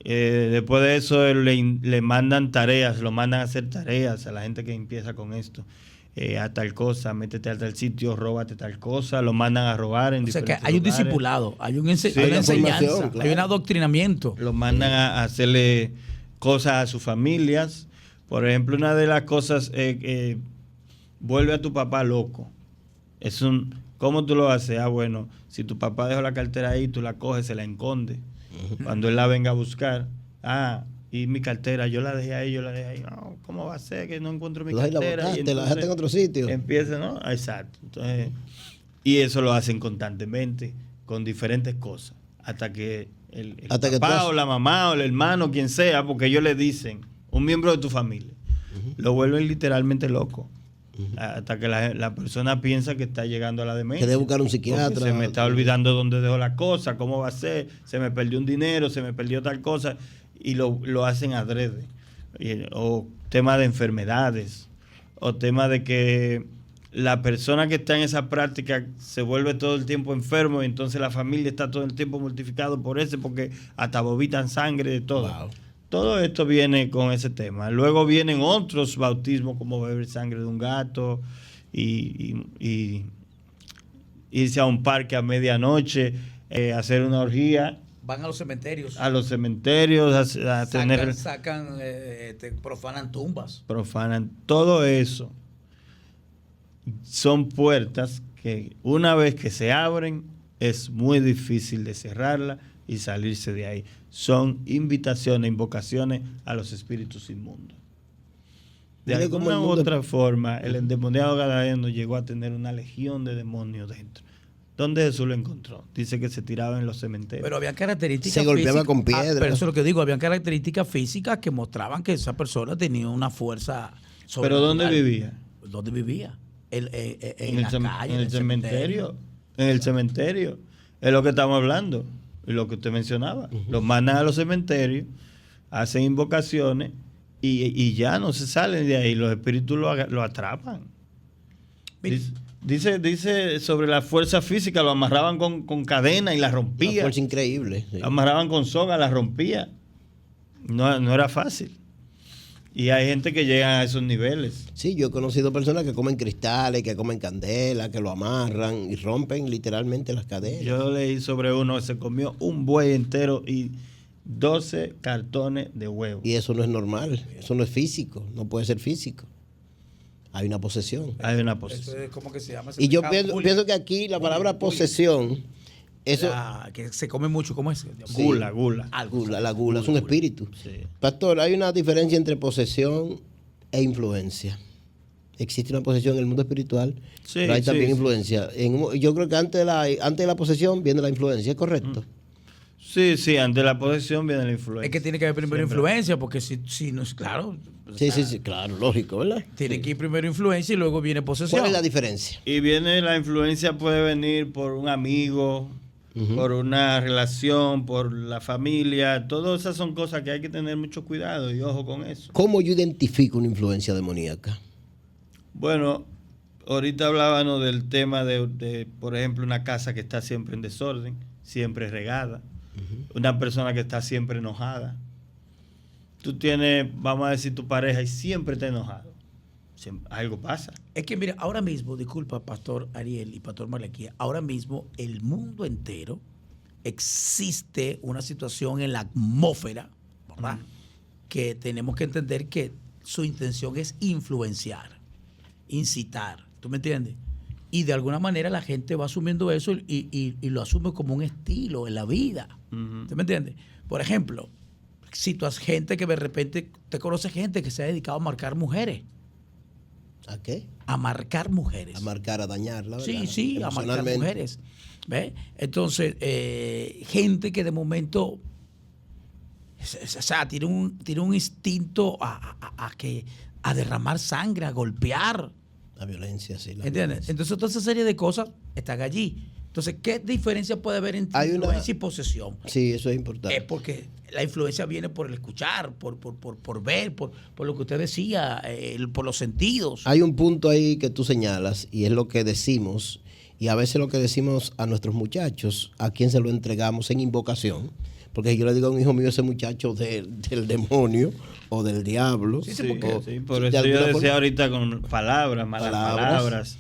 Después de eso le mandan tareas, lo mandan a hacer tareas a la gente que empieza con esto. A tal cosa, métete a tal sitio, róbate tal cosa, lo mandan a robar en diferentes lugares. O sea que hay un discipulado, hay una enseñanza, claro. Hay un adoctrinamiento. Lo mandan a hacerle cosas a sus familias. Por ejemplo, una de las cosas, vuelve a tu papá loco. ¿Cómo tú lo haces? Bueno, si tu papá dejó la cartera ahí, tú la coges, se la esconde. Cuando él la venga a buscar, y mi cartera, yo la dejé ahí. No, ¿cómo va a ser que no encuentro mi cartera? Te la dejaste en otro sitio. Empieza, ¿no? Exacto. Entonces, y eso lo hacen constantemente, con diferentes cosas. hasta que el Hasta que papá tú o la mamá o el hermano, quien sea, porque ellos le dicen, un miembro de tu familia, lo vuelven literalmente loco. Hasta que la persona piensa que está llegando a la demencia. Que debe buscar un psiquiatra. Porque se me está olvidando dónde dejó la cosa, cómo va a ser, se me perdió un dinero, se me perdió tal cosa, y lo hacen adrede. O tema de enfermedades, o tema de que la persona que está en esa práctica se vuelve todo el tiempo enfermo, y entonces la familia está todo el tiempo mortificado por eso, porque hasta vomitan sangre de todo. Wow. Todo esto viene con ese tema. Luego vienen otros bautismos, como beber sangre de un gato y irse a un parque a medianoche, hacer una orgía. Van a los cementerios. A los cementerios, profanan tumbas. Profanan. Todo eso son puertas que una vez que se abren es muy difícil de cerrarla y salirse de ahí. Son invitaciones, invocaciones a los espíritus inmundos. De alguna u otra forma, el endemoniado gadareno llegó a tener una legión de demonios dentro. ¿Dónde Jesús lo encontró? Dice que se tiraba en los cementerios. Pero había características se golpeaba físicas, con piedras. pero eso es lo que digo, habían características físicas que mostraban que esa persona tenía una fuerza sobrenatural. ¿Pero dónde vivía? ¿Dónde vivía? En la calle, en el cementerio. En el cementerio. Es lo que estamos hablando. Y lo que usted mencionaba. Los mandan a los cementerios, hacen invocaciones y ya no se salen de ahí. Los espíritus lo atrapan. Dice sobre la fuerza física, lo amarraban con cadena y la rompía. Una fuerza increíble. Sí. Amarraban con soga, la rompía. No era fácil. Y hay gente que llega a esos niveles. Sí, yo he conocido personas que comen cristales, que comen candela, que lo amarran y rompen literalmente las cadenas. Yo leí sobre uno que se comió un buey entero y 12 cartones de huevo. Y eso no es normal, eso no es físico, no puede ser físico. Hay una posesión. Hay una posesión. Eso es como que se llama. Y yo pienso que aquí la palabra posesión, eso... que se come mucho, ¿cómo es? Gula. La gula es un espíritu. Sí. Pastor, hay una diferencia entre posesión e influencia. Existe una posesión en el mundo espiritual, Sí, pero hay también sí. influencia. Yo creo que antes de la posesión viene la influencia, ¿es correcto? Sí, ante la posesión viene la influencia. Es que tiene que haber primero Siempre. influencia, porque si no es claro. Sí, claro, lógico, ¿verdad? Tiene que ir primero influencia y luego viene posesión. ¿Cuál es la diferencia? Y viene la influencia, puede venir por un amigo, por una relación, por la familia. Todas esas son cosas que hay que tener mucho cuidado y ojo con eso. ¿Cómo yo identifico una influencia demoníaca? Bueno, ahorita hablábamos del tema de, por ejemplo, una casa que está siempre en desorden, siempre regada. Una persona que está siempre enojada. Tú tienes, vamos a decir, tu pareja y siempre está enojado. Algo pasa. Es que mira, ahora mismo, disculpa, Pastor Ariel y Pastor Malaquía, ahora mismo el mundo entero existe una situación en la atmósfera, ¿verdad? Que tenemos que entender que su intención es influenciar, incitar, ¿tú me entiendes? Y de alguna manera la gente va asumiendo eso y lo asume como un estilo en la vida. ¿Tú me entiendes? Por ejemplo, si tú has gente que de repente, te conoce gente que se ha dedicado a marcar mujeres. ¿A qué? A marcar mujeres. A marcar, a dañar, la verdad. Sí, a marcar mujeres. ¿Ves? Entonces, gente que de momento, o sea, tiene un instinto a derramar sangre, a golpear. La violencia, sí. ¿Entiendes? Violencia. Entonces, toda esa serie de cosas están allí. Entonces, ¿qué diferencia puede haber entre influencia y posesión? Sí, eso es importante. Es porque la influencia viene por el escuchar, por ver, por lo que usted decía, por los sentidos. Hay un punto ahí que tú señalas y es lo que decimos, y a veces lo que decimos a nuestros muchachos, a quien se lo entregamos en invocación, porque yo le digo a un hijo mío, ese muchacho del demonio o del diablo. Sí, por eso yo decía ahorita con palabras, malas palabras.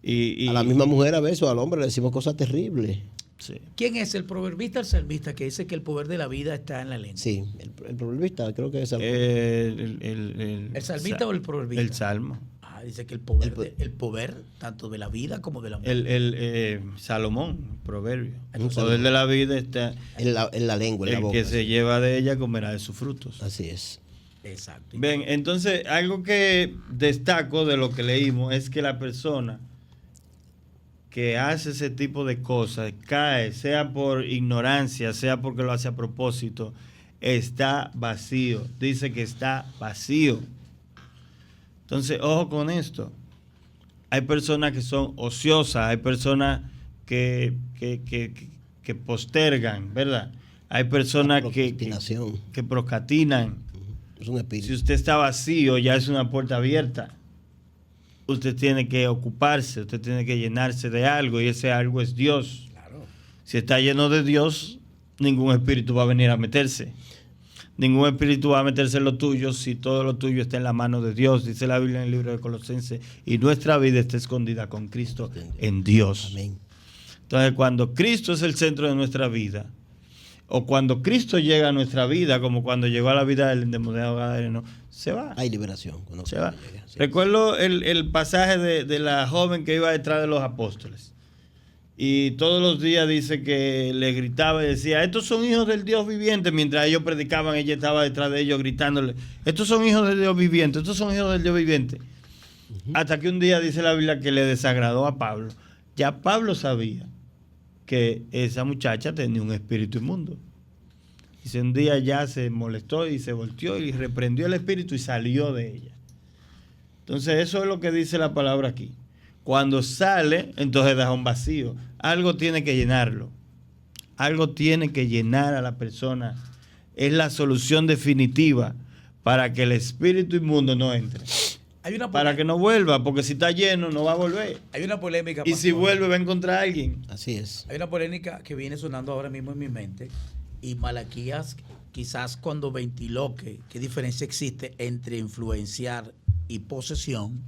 Y a la misma mujer a veces o al hombre le decimos cosas terribles. Sí. ¿Quién es el proverbista o el salmista que dice que el poder de la vida está en la lengua? Sí, el proverbista creo que es ¿El salmista o el proverbista? El salmo. Dice que el poder tanto de la vida como de la muerte. Salomón, proverbio. El poder de la vida está en la lengua, en la boca. El que se lleva de ella comerá de sus frutos. Así es. Exacto. Bien, entonces algo que destaco de lo que leímos es que la persona que hace ese tipo de cosas, cae, sea por ignorancia, sea porque lo hace a propósito, está vacío. Dice que está vacío. Entonces, ojo con esto. Hay personas que son ociosas, hay personas que postergan, ¿verdad? Hay personas que procrastinan. Es un espíritu. Si usted está vacío, ya es una puerta abierta. Usted tiene que ocuparse, usted tiene que llenarse de algo y ese algo es Dios. Claro. Si está lleno de Dios, ningún espíritu va a venir a meterse. Ningún espíritu va a meterse en lo tuyo si todo lo tuyo está en la mano de Dios. Dice la Biblia en el libro de Colosenses, y nuestra vida está escondida con Cristo en Dios. Amén. Entonces, cuando Cristo es el centro de nuestra vida, o cuando Cristo llega a nuestra vida, como cuando llegó a la vida del endemoniado gadareno, se va. Hay liberación. Cuando Se va. llega, sí. Recuerdo el pasaje de la joven que iba detrás de los apóstoles. Y todos los días dice que le gritaba y decía, estos son hijos del Dios viviente. Mientras ellos predicaban, ella estaba detrás de ellos gritándole, estos son hijos del Dios viviente, estos son hijos del Dios viviente. Hasta que un día dice la Biblia que le desagradó a Pablo. Ya Pablo sabía que esa muchacha tenía un espíritu inmundo. Y un día ya se molestó y se volteó y reprendió el espíritu y salió de ella. Entonces eso es lo que dice la palabra aquí. Cuando sale, entonces deja un vacío. Algo tiene que llenarlo. Algo tiene que llenar a la persona. Es la solución definitiva para que el espíritu inmundo no entre. Para que no vuelva, porque si está lleno no va a volver. Hay una polémica. Y si vuelve va a encontrar a alguien. Así es. Hay una polémica que viene sonando ahora mismo en mi mente. Y Malaquías, quizás cuando ventiló qué diferencia existe entre influenciar y posesión.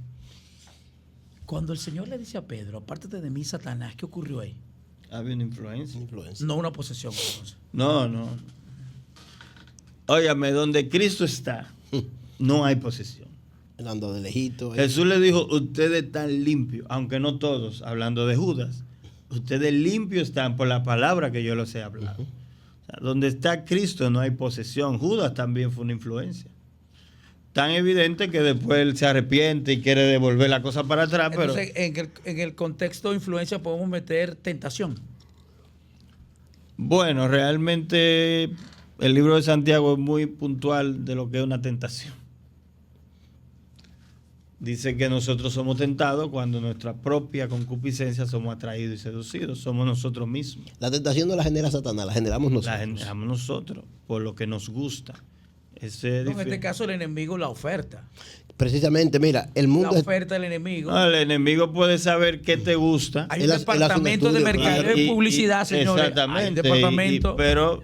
Cuando el Señor le dice a Pedro, apártate de mí, Satanás, ¿qué ocurrió ahí? Había una influencia. No una posesión. Entonces. No. Óyame, donde Cristo está, no hay posesión. Hablando de lejito. Jesús le dijo, ustedes están limpios, aunque no todos, hablando de Judas. Ustedes limpios están por la palabra que yo les he hablado. O sea, donde está Cristo no hay posesión. Judas también fue una influencia. Tan evidente que después él se arrepiente y quiere devolver la cosa para atrás. Entonces, pero en el contexto de influencia podemos meter tentación. Bueno, realmente el libro de Santiago es muy puntual de lo que es una tentación. Dice que nosotros somos tentados cuando nuestra propia concupiscencia somos atraídos y seducidos. Somos nosotros mismos. La tentación no la genera Satanás, la generamos nosotros. La generamos nosotros por lo que nos gusta. En este caso el enemigo la oferta. Precisamente, mira, el mundo... La oferta del enemigo. No, el enemigo puede saber qué te gusta. Hay un departamento de mercadeo y publicidad, señores. Exactamente. Hay un departamento... pero,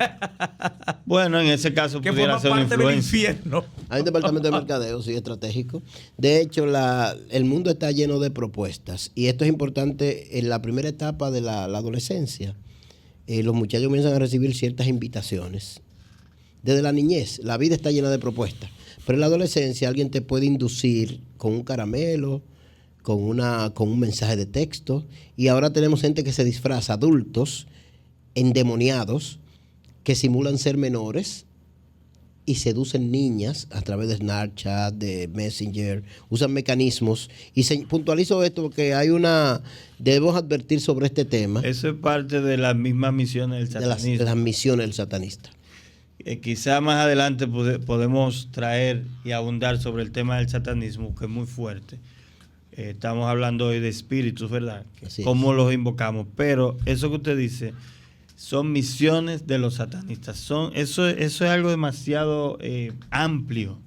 bueno, en ese caso que pudiera ser una influencia. Hay un departamento de mercadeo, sí, estratégico. De hecho, el mundo está lleno de propuestas. Y esto es importante en la primera etapa de la adolescencia. Los muchachos comienzan a recibir ciertas invitaciones. Desde la niñez, la vida está llena de propuestas. Pero en la adolescencia alguien te puede inducir con un caramelo, con un mensaje de texto. Y ahora tenemos gente que se disfraza, adultos, endemoniados, que simulan ser menores y seducen niñas a través de Snapchat, de Messenger, usan mecanismos. Y puntualizo esto porque debemos advertir sobre este tema. Eso es parte de las mismas misiones del satanismo. De las misiones del satanista. Quizá más adelante podemos traer y abundar sobre el tema del satanismo, que es muy fuerte. Estamos hablando hoy de espíritus, ¿verdad? Cómo los invocamos. Pero eso que usted dice son misiones de los satanistas. Eso es algo demasiado amplio,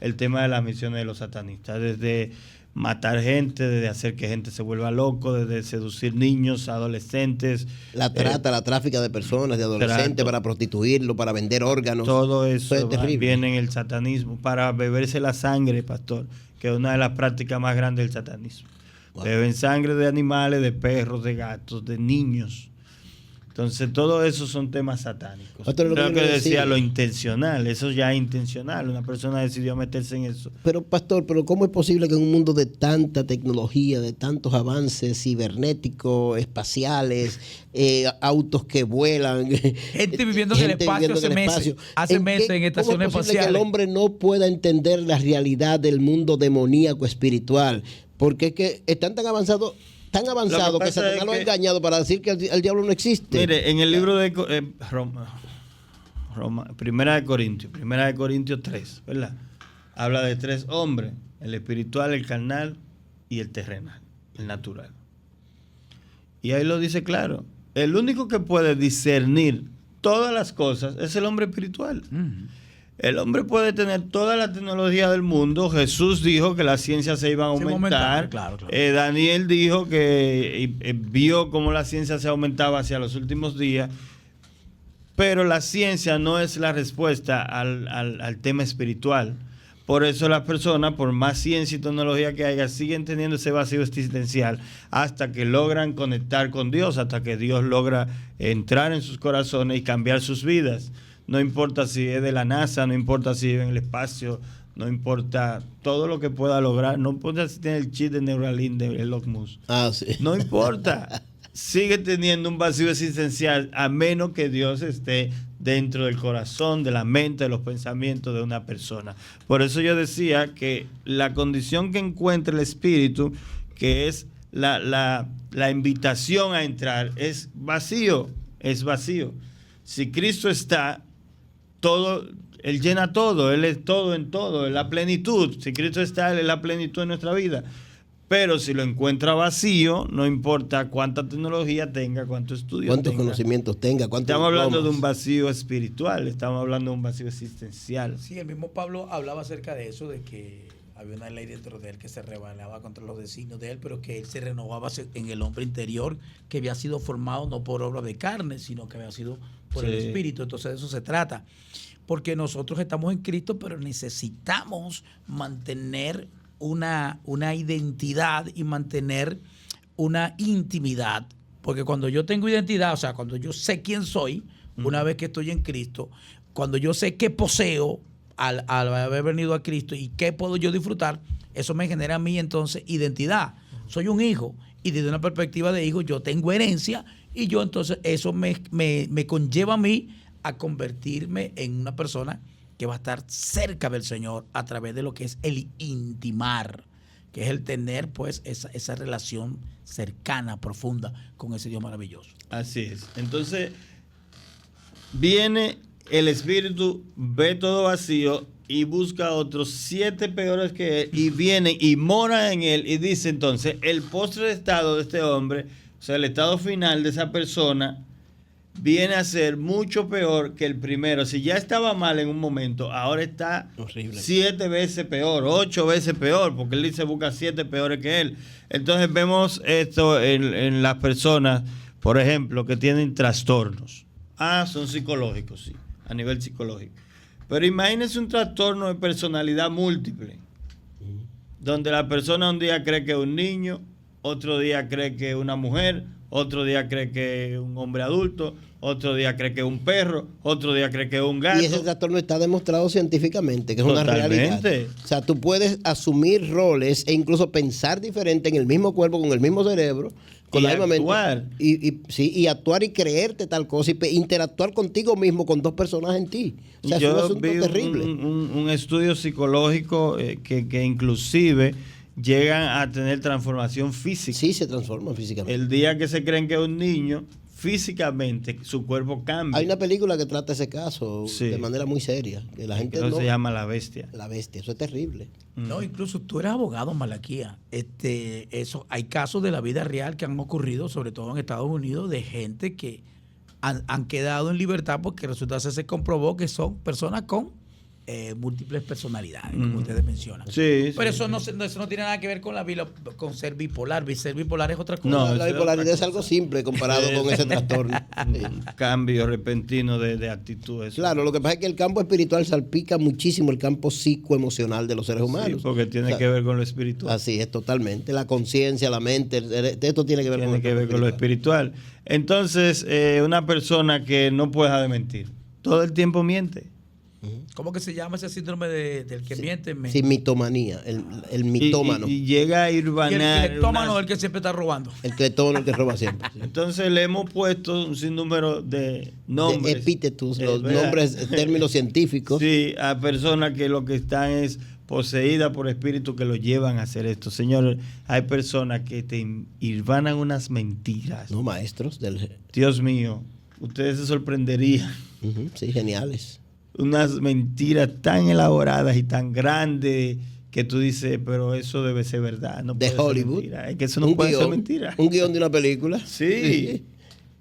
el tema de las misiones de los satanistas. Desde matar gente, desde hacer que gente se vuelva loco, desde seducir niños, adolescentes. La tráfica de personas, de adolescentes, para prostituirlo, para vender órganos. Todo eso viene en el satanismo, para beberse la sangre, pastor, que es una de las prácticas más grandes del satanismo. Wow. Beben sangre de animales, de perros, de gatos, de niños. Entonces, todo eso son temas satánicos. Creo que decía lo intencional, eso ya es intencional. Una persona decidió meterse en eso. Pero, pastor, ¿cómo es posible que en un mundo de tanta tecnología, de tantos avances cibernéticos, espaciales, autos que vuelan, gente viviendo en el espacio hace meses en estaciones espaciales? ¿Cómo es posible que el hombre no pueda entender la realidad del mundo demoníaco espiritual? Porque es que están tan avanzados tan avanzado que Satanás lo ha engañado para decir que el diablo no existe. Mire, en el libro de Primera de Corintios 3, ¿verdad? Habla de 3 hombres: el espiritual, el carnal y el terrenal, el natural. Y ahí lo dice claro. El único que puede discernir todas las cosas es el hombre espiritual. El hombre puede tener toda la tecnología del mundo. Jesús dijo que la ciencia se iba a aumentar. Claro. Daniel dijo que vio cómo la ciencia se aumentaba hacia los últimos días. Pero la ciencia no es la respuesta al tema espiritual. Por eso las personas, por más ciencia y tecnología que haya, siguen teniendo ese vacío existencial hasta que logran conectar con Dios, hasta que Dios logra entrar en sus corazones y cambiar sus vidas. No importa si es de la NASA, no importa si vive en el espacio, no importa todo lo que pueda lograr, no importa si tiene el chip de Neuralink de Elon Musk. Sí. No importa. Sigue teniendo un vacío existencial a menos que Dios esté dentro del corazón, de la mente, de los pensamientos de una persona. Por eso yo decía que la condición que encuentra el espíritu, que es la invitación a entrar, es vacío. Si Cristo está, todo, Él llena todo, Él es todo en todo, es la plenitud. Si Cristo está, Él es la plenitud de nuestra vida. Pero si lo encuentra vacío, no importa cuánta tecnología tenga, cuántos estudios cuántos conocimientos tenga, estamos hablando de un vacío espiritual, estamos hablando de un vacío existencial. Sí, el mismo Pablo hablaba acerca de eso, de que había una ley dentro de él que se rebelaba contra los designios de él, pero que él se renovaba en el hombre interior, que había sido formado no por obra de carne, sino que había sido por el Espíritu. Entonces de eso se trata. Porque nosotros estamos en Cristo, pero necesitamos mantener una identidad y mantener una intimidad, porque cuando yo tengo identidad, o sea, cuando yo sé quién soy, una vez que estoy en Cristo, cuando yo sé qué poseo al haber venido a Cristo y qué puedo yo disfrutar, eso me genera a mí entonces identidad. Soy un hijo y desde una perspectiva de hijo yo tengo herencia y yo entonces eso me conlleva a mí a convertirme en una persona que va a estar cerca del Señor a través de lo que es el intimar, que es el tener pues esa relación cercana, profunda con ese Dios maravilloso. Así es. Entonces, viene el espíritu, ve todo vacío y busca otros 7 peores que él y viene y mora en él y dice entonces, el postre estado de este hombre, o sea, el estado final de esa persona, viene a ser mucho peor que el primero. Si ya estaba mal en un momento, ahora está horrible. 7 veces peor, 8 veces peor, porque él dice busca 7 peores que él. Entonces vemos esto en las personas, por ejemplo, que tienen trastornos. Son psicológicos, sí, a nivel psicológico. Pero imagínense un trastorno de personalidad múltiple, donde la persona un día cree que es un niño, otro día cree que es una mujer, otro día cree que es un hombre adulto, otro día cree que es un perro, otro día cree que es un gato. Y ese trastorno está demostrado científicamente, que es una realidad. O sea, tú puedes asumir roles e incluso pensar diferente en el mismo cuerpo, con el mismo cerebro, con la misma mente. Y actuar y creerte tal cosa y interactuar contigo mismo con 2 personas en ti. O sea, es un asunto terrible. Un estudio psicológico que inclusive llegan a tener transformación física. Sí, se transforman físicamente. El día que se creen que es un niño, físicamente su cuerpo cambia. Hay una película que trata ese caso de manera muy seria. Que la gente se llama La Bestia. La Bestia, eso es terrible. No, incluso tú eres abogado, Malaquía. Hay casos de la vida real que han ocurrido, sobre todo en Estados Unidos, de gente que han quedado en libertad porque resulta que se comprobó que son personas con múltiples personalidades, como ustedes mencionan. Sí, pero eso no tiene nada que ver con con ser bipolar. Ser bipolar es otra cosa. No, la bipolaridad es algo simple comparado con ese trastorno. Un cambio repentino de actitudes. Claro, lo que pasa es que el campo espiritual salpica muchísimo el campo psicoemocional de los seres humanos. Sí, porque tiene que ver con lo espiritual. Así es, totalmente. La conciencia, la mente, esto tiene que ver con lo espiritual. Entonces, una persona que no puede dejar de mentir, todo el tiempo miente. ¿Cómo que se llama ese síndrome del que miente? Sí, mitomanía, el mitómano. Y llega a irvanar. Y el cleptómano es el que siempre está robando. El cleptómano, el que roba siempre. Sí. Entonces le hemos puesto un sinnúmero de nombres. De epítetos, los nombres, términos científicos. Sí, a personas que lo que están es poseídas por espíritus que lo llevan a hacer esto. Señor, hay personas que te hilvanan unas mentiras. No, maestros del... Dios mío, ustedes se sorprenderían. Sí, geniales. Unas mentiras tan elaboradas y tan grandes que tú dices, pero eso debe ser verdad. No de puede Hollywood. Ser mentira. Es que eso no puede ser mentira. Un guión de una película. Sí.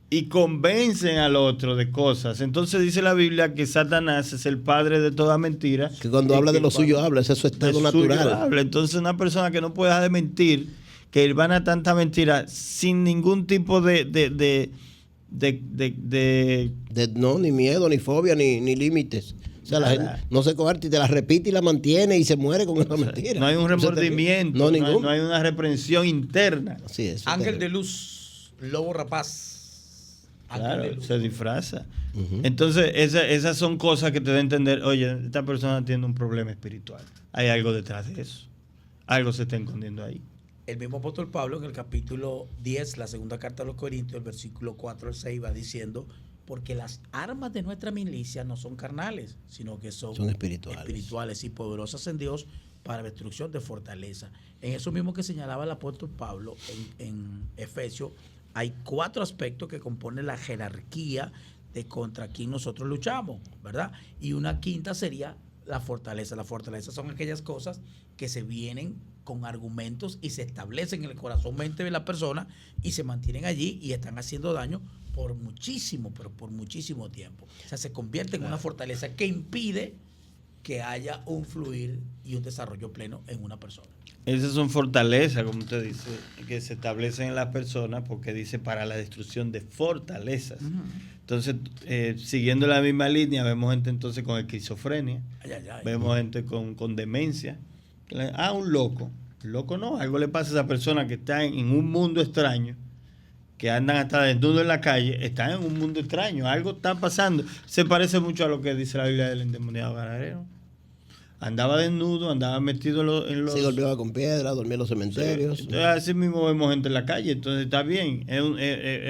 Y convencen al otro de cosas. Entonces dice la Biblia que Satanás es el padre de toda mentira. Que cuando habla de lo suyo habla, ese es su estado natural. Habla. Entonces una persona que no puede dejar de mentir, que hilvana tanta mentira sin ningún tipo no, ni miedo, ni fobia, ni límites. O sea, la gente no se cobarde y te la repite y la mantiene y se muere con esa mentira. No hay un remordimiento, no hay una reprensión interna. Así es. Ángel de luz, lobo rapaz. Claro, se disfraza. Entonces, esas son cosas que te da a entender, oye, esta persona tiene un problema espiritual. Hay algo detrás de eso. Algo se está escondiendo ahí. El mismo apóstol Pablo en el capítulo 10, la segunda carta a los Corintios, el versículo 4 al 6, va diciendo, porque las armas de nuestra milicia no son carnales, sino que son espirituales y poderosas en Dios para destrucción de fortaleza. En eso mismo que señalaba el apóstol Pablo en Efesios, hay 4 aspectos que componen la jerarquía de contra quien nosotros luchamos, ¿verdad? Y una quinta sería la fortaleza. La fortaleza son aquellas cosas que se vienen con argumentos y se establecen en el corazón mente de la persona y se mantienen allí y están haciendo daño por muchísimo tiempo. O sea, se convierte en una fortaleza que impide que haya un fluir y un desarrollo pleno en una persona. Esas son fortalezas, como usted dice, que se establecen en las personas porque dice para la destrucción de fortalezas. Entonces, siguiendo la misma línea, vemos gente entonces con esquizofrenia, vemos gente con demencia. Un loco. Loco no, algo le pasa a esa persona que está en un mundo extraño, que andan hasta desnudo en la calle, están en un mundo extraño, algo está pasando. Se parece mucho a lo que dice la Biblia del endemoniado gadareno. Andaba desnudo, andaba metido en los... Se golpeaba con piedra, dormía en los cementerios. Sí. Entonces, así mismo vemos gente en la calle, entonces está bien. Es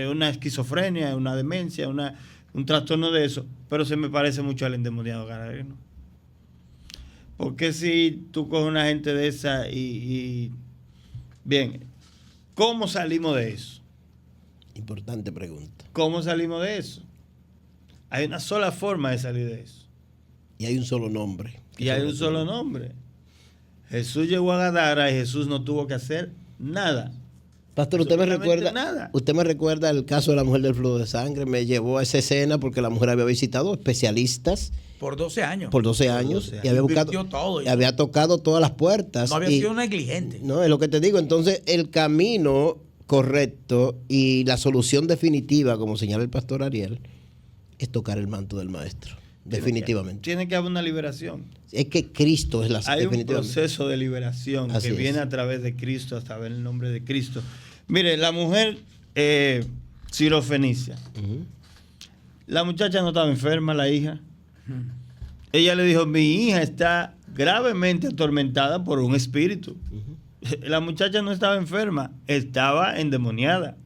una esquizofrenia, es una demencia, un trastorno de eso, pero se me parece mucho al endemoniado gadareno. Porque si tú coges una gente de esa Bien, ¿cómo salimos de eso? Importante pregunta. ¿Cómo salimos de eso? Hay una sola forma de salir de eso. Y hay un solo nombre. Y hay un solo nombre. Jesús llegó a Gadara y Jesús no tuvo que hacer nada. Pastor, usted me recuerda el caso de la mujer del flujo de sangre. Me llevó a esa escena porque la mujer había visitado especialistas. Por 12 años. Por 12 años. Y había buscado todo. Y había tocado todas las puertas. No había sido negligente. No, es lo que te digo. Entonces, el camino correcto y la solución definitiva, como señala el pastor Ariel, es tocar el manto del maestro. Definitivamente. Tiene que haber una liberación. Es que Cristo es la Hay un proceso de liberación que viene a través de Cristo, hasta ver el nombre de Cristo. Mire, la mujer Sirofenicia. La muchacha no estaba enferma, la hija. Ella le dijo, mi hija está gravemente atormentada por un espíritu. La muchacha no estaba enferma, estaba endemoniada.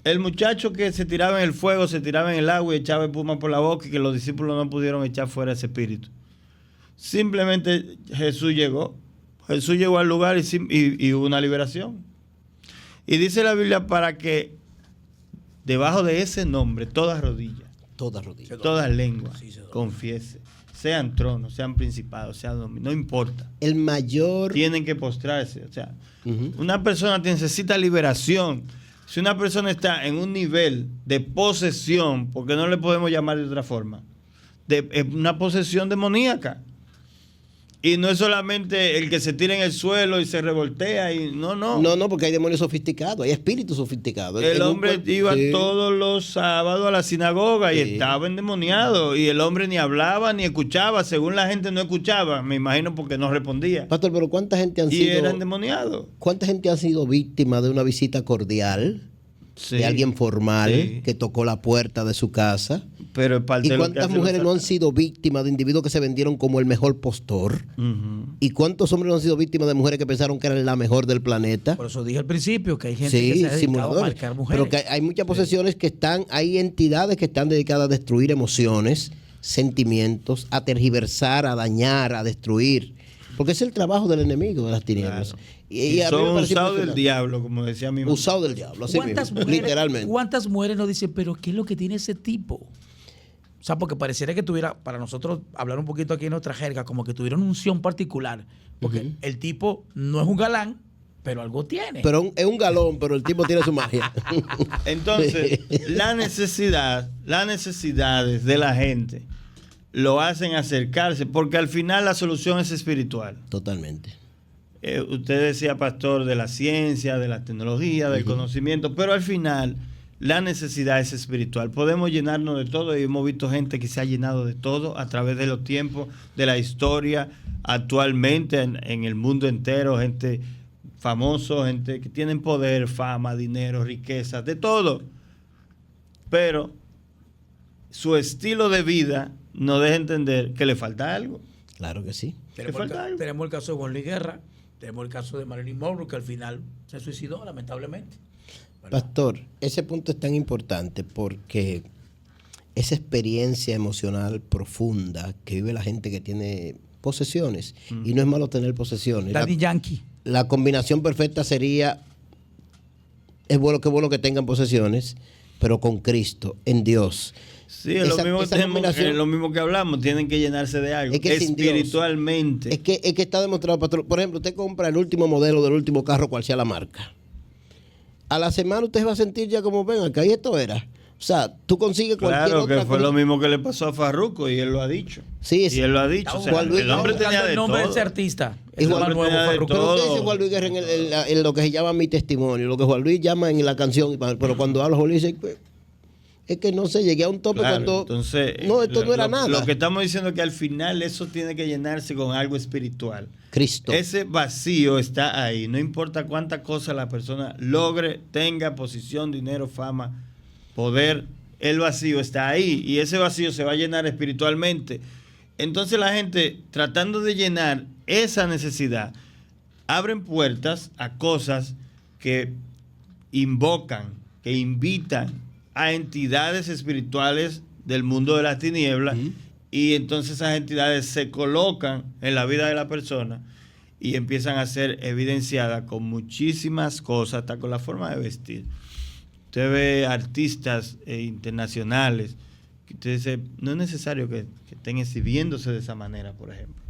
El muchacho que se tiraba en el fuego, se tiraba en el agua y echaba espuma por la boca y que los discípulos no pudieron echar fuera ese espíritu. Simplemente Jesús llegó al lugar y hubo una liberación. Y dice la Biblia para que debajo de ese nombre, toda rodilla, toda lengua, confiese. Sean tronos, sean principados, sean dominios, no importa. El mayor... Tienen que postrarse. O sea, una persona necesita liberación. Si una persona está en un nivel de posesión, porque no le podemos llamar de otra forma, de una posesión demoníaca. Y no es solamente el que se tira en el suelo y se revoltea y no. No, porque hay demonios sofisticados, hay espíritus sofisticados. El hombre iba todos los sábados a la sinagoga y estaba endemoniado. Y el hombre ni hablaba ni escuchaba. Según la gente no escuchaba, me imagino porque no respondía. Pastor, pero ¿cuánta gente han sido... Y era endemoniado. ¿Cuánta gente ha sido víctima de una visita cordial? Sí, de alguien formal que tocó la puerta de su casa. Pero ¿Y cuántas mujeres no han sido víctimas de individuos que se vendieron como el mejor postor? ¿Y cuántos hombres no han sido vítimas de mujeres que pensaron que eran la mejor del planeta? Por eso dije al principio que hay gente que se ha dedicado a marcar mujeres. Pero que hay muchas posesiones que están, hay entidades que están dedicadas a destruir emociones, sentimientos, a tergiversar, a dañar, a destruir. Porque es el trabajo del enemigo de las tinieblas. Claro. Y a mí me son parece usados del impresionante. diablo, como decía mi mamá. Usado del diablo, así mismo, literalmente. ¿Cuántas mujeres nos dicen, pero qué es lo que tiene ese tipo? O sea, porque pareciera que tuviera, para nosotros hablar un poquito aquí en nuestra jerga, como que tuviera una unción particular. Porque el tipo no es un galán, pero algo tiene. Pero es un galón, pero el tipo tiene su magia. Entonces, las necesidades de la gente lo hacen acercarse, porque al final la solución es espiritual. Totalmente. Usted decía, pastor, de la ciencia, de la tecnología, del conocimiento, pero al final la necesidad es espiritual. Podemos llenarnos de todo y hemos visto gente que se ha llenado de todo a través de los tiempos, de la historia, actualmente en el mundo entero, gente famosa, gente que tienen poder, fama, dinero, riqueza, de todo. Pero su estilo de vida nos deja entender que le falta algo. Claro que sí. Tenemos el caso de Juan Luis Guerra, tenemos el caso de Marilyn Monroe, que al final se suicidó, lamentablemente. ¿Verdad? Pastor, ese punto es tan importante porque esa experiencia emocional profunda que vive la gente que tiene posesiones, y no es malo tener posesiones. Daddy Yankee. La combinación perfecta sería, es bueno que tengan posesiones, pero con Cristo, en Dios. Sí, es lo mismo que hablamos, tienen que llenarse de algo, es que espiritualmente. Es que está demostrado, pastor. Por ejemplo, usted compra el último modelo del último carro, cual sea la marca. A la semana usted va a sentir ya como, ven, acá y esto era. O sea, tú consigues cualquier otra cosa. Claro, que fue lo mismo que le pasó a Farruko y él lo ha dicho. Sí, y él lo ha dicho. O sea, el hombre tenía de todo. El nombre de ese artista. Es Juan Luis Farruko. Pero ¿qué dice Juan Luis Guerra en lo que se llama Mi Testimonio? Lo que Juan Luis llama en la canción. Pero cuando habla Juan Luis dice, pues, es que no sé, llegué a un tope cuando... Entonces, no, esto no era nada. Lo que estamos diciendo es que al final eso tiene que llenarse con algo espiritual. Cristo. Ese vacío está ahí. No importa cuántas cosas la persona logre, tenga posición, dinero, fama, poder, el vacío está ahí. Y ese vacío se va a llenar espiritualmente. Entonces la gente, tratando de llenar esa necesidad, abren puertas a cosas que invocan, que invitan a entidades espirituales del mundo de las tinieblas, y entonces esas entidades se colocan en la vida de la persona y empiezan a ser evidenciadas con muchísimas cosas, hasta con la forma de vestir. Usted ve artistas internacionales que usted dice, no es necesario que estén exhibiéndose de esa manera, por ejemplo,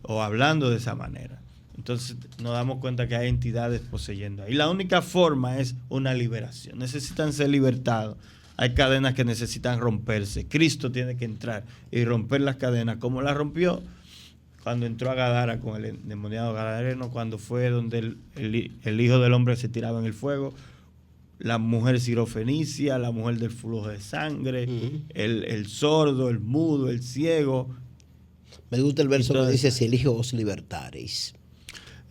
o hablando de esa manera. Entonces nos damos cuenta que hay entidades poseyendo. Y la única forma es una liberación. Necesitan ser libertados. Hay cadenas que necesitan romperse. Cristo tiene que entrar y romper las cadenas. Como las rompió cuando entró a Gadara con el endemoniado gadareno, cuando fue donde el Hijo del Hombre se tiraba en el fuego, la mujer sirofenicia, la mujer del flujo de sangre, el sordo, el mudo, el ciego. Me gusta el verso que dice, si el Hijo os libertareis.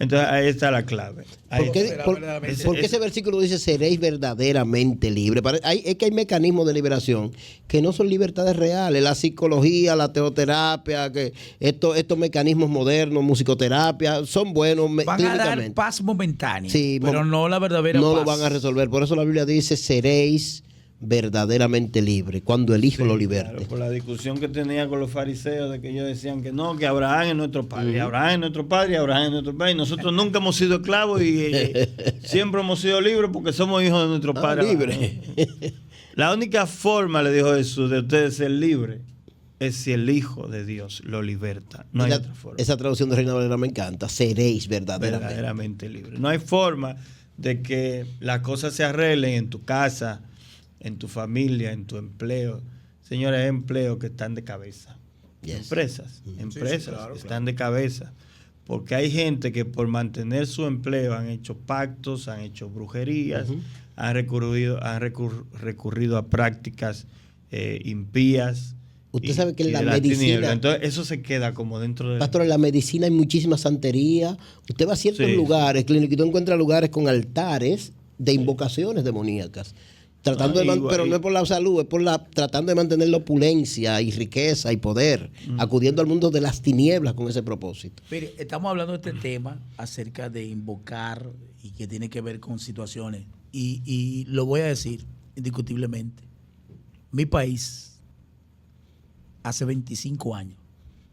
Entonces ahí está la clave. ¿Por qué ese versículo dice seréis verdaderamente libres? Es que hay mecanismos de liberación que no son libertades reales. La psicología, la teoterapia, que estos mecanismos modernos, musicoterapia, son buenos. Van a dar paz momentánea, sí, pero no la verdadera no paz. lo van a resolver. Por eso la Biblia dice seréis verdaderamente libre cuando el Hijo lo liberte. Claro, por la discusión que tenía con los fariseos de que ellos decían que no, que Abraham es nuestro padre, Abraham es nuestro padre, Abraham es nuestro padre, y nosotros nunca hemos sido esclavos y siempre hemos sido libres porque somos hijos de nuestro padre. Libre. La única forma, le dijo Jesús, de ustedes ser libres es si el Hijo de Dios lo liberta. No hay otra forma. Esa traducción de Reina Valera me encanta. Seréis verdaderamente libres. No hay forma de que las cosas se arreglen en tu casa, en tu familia, en tu empleo. Señores, hay empleos que están de cabeza. Empresas están de cabeza. Porque hay gente que por mantener su empleo han hecho pactos, han hecho brujerías, han recurrido a prácticas impías. Usted sabe que en la medicina... Entonces eso se queda como dentro de... Pastor, en la medicina hay muchísima santería. Usted va a ciertos lugares, clínicos, y tú encuentras lugares con altares de invocaciones demoníacas. Tratando pero no es por la salud, es por tratando de mantener la opulencia y riqueza y poder, acudiendo al mundo de las tinieblas con ese propósito. Mire, estamos hablando de este tema acerca de invocar y que tiene que ver con situaciones. Y lo voy a decir indiscutiblemente. Mi país, hace 25 años,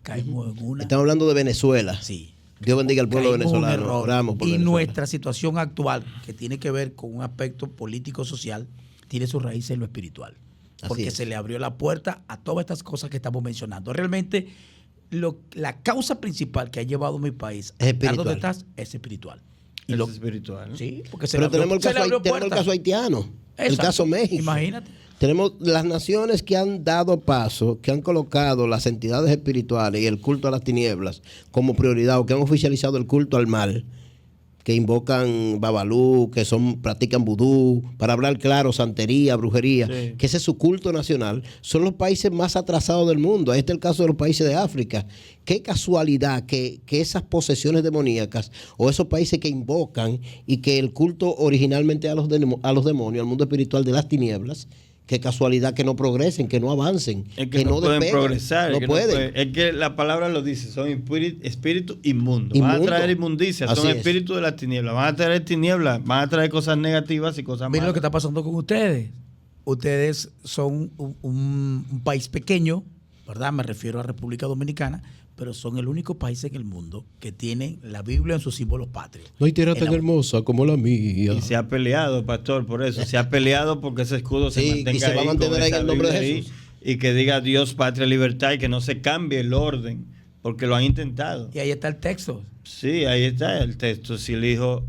caímos en una... Estamos hablando de Venezuela. Sí. Dios bendiga al pueblo venezolano. Oramos por Venezuela. Nuestra situación actual, que tiene que ver con un aspecto político-social, tiene su raíz en lo espiritual. Porque se le abrió la puerta a todas estas cosas que estamos mencionando. Realmente, la causa principal que ha llevado a mi país a estar donde estás es espiritual. Es espiritual, ¿no? Sí, porque pero tenemos el caso haitiano, exacto, el caso México. Imagínate. Tenemos las naciones que han dado paso, que han colocado las entidades espirituales y el culto a las tinieblas como prioridad, o que han oficializado el culto al mal, que invocan babalú, que practican vudú, para hablar claro, santería, brujería, sí, que ese es su culto nacional, son los países más atrasados del mundo. Este es el caso de los países de África. Qué casualidad que esas posesiones demoníacas o esos países que invocan y que el culto originalmente a los demonios, al mundo espiritual de las tinieblas, qué casualidad que no progresen, que no avancen, es que no pueden progresar. No pueden. Es que la palabra lo dice, son espíritus inmundos. Van a traer inmundicia, son espíritus de las tinieblas. Van a traer tinieblas, van a traer cosas negativas y cosas malas. Miren lo que está pasando con ustedes. Ustedes son un país pequeño, ¿verdad? Me refiero a República Dominicana, pero son el único país en el mundo que tiene la Biblia en sus símbolos patrios. No hay tierra tan hermosa como la mía. Y se ha peleado, pastor, por eso. Se ha peleado porque ese escudo se mantenga y se va a mantener ahí en el nombre de Jesús. Y que diga Dios, patria, libertad, y que no se cambie el orden, porque lo han intentado. Y ahí está el texto. Sí, ahí está el texto. Si el Hijo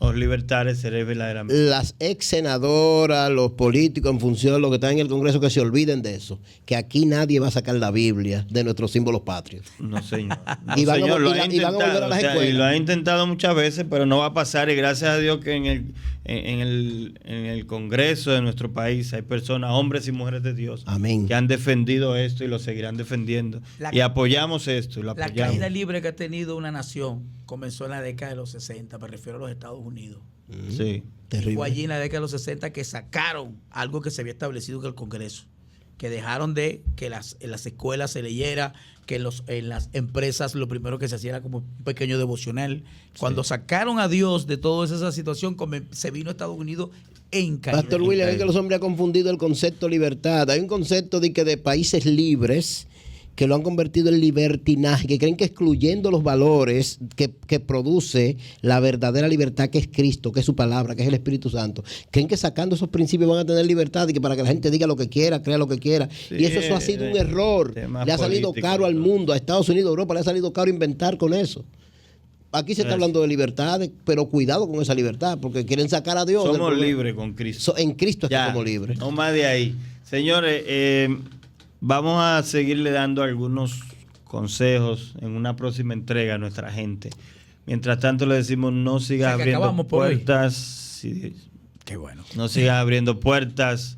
os libertare, seréis verdaderamente. Las ex senadoras, los políticos en función de lo que están en el Congreso, que se olviden de eso. Que aquí nadie va a sacar la Biblia de nuestros símbolos patrios. No, señor. No, y van señor, a volver a las escuelas. Y lo ha intentado muchas veces, pero no va a pasar. Y gracias a Dios que en el Congreso de nuestro país hay personas, hombres y mujeres de Dios, amén, que han defendido esto y lo seguirán defendiendo. Y apoyamos esto. Y lo apoyamos. La caída libre que ha tenido una nación comenzó en la década de los 60, me refiero a los Estados Unidos. Sí. Fue allí en la década de los 60 que sacaron algo que se había establecido en el Congreso, que dejaron de que en las escuelas se leyera, que en las empresas lo primero que se hacía era como un pequeño devocional. Cuando sacaron a Dios de toda esa situación, se vino a Estados Unidos en caída. Pastor William, es que los hombres han confundido el concepto de libertad. Hay un concepto de países libres que lo han convertido en libertinaje, que creen que excluyendo los valores que produce la verdadera libertad, que es Cristo, que es su palabra, que es el Espíritu Santo, creen que sacando esos principios van a tener libertad y que para que la gente diga lo que quiera, crea lo que quiera. Sí, y eso ha sido un error. Le ha salido caro al mundo, a Estados Unidos, a Europa, le ha salido caro inventar con eso. Aquí se está hablando de libertad, pero cuidado con esa libertad, porque quieren sacar a Dios. Somos libres con Cristo. En Cristo es que somos libres. No más de ahí. Señores, vamos a seguirle dando algunos consejos en una próxima entrega a nuestra gente. Mientras tanto le decimos, no sigas abriendo puertas. Sí, qué bueno. No sigas abriendo puertas.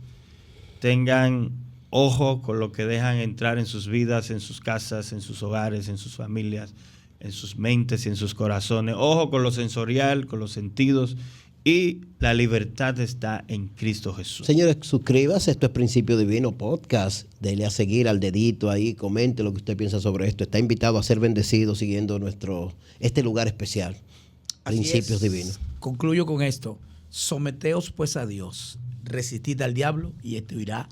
Tengan ojo con lo que dejan entrar en sus vidas, en sus casas, en sus hogares, en sus familias, en sus mentes y en sus corazones. Ojo con lo sensorial, con los sentidos. Y la libertad está en Cristo Jesús. Señores, suscríbase. Esto es Principio Divino Podcast. Dele a seguir al dedito ahí. Comente lo que usted piensa sobre esto. Está invitado a ser bendecido siguiendo este lugar especial. Principios Divinos. Concluyo con esto. Someteos pues a Dios. Resistid al diablo y este huirá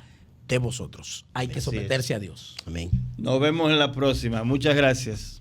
de vosotros. Hay que someterse a Dios. Amén. Nos vemos en la próxima. Muchas gracias.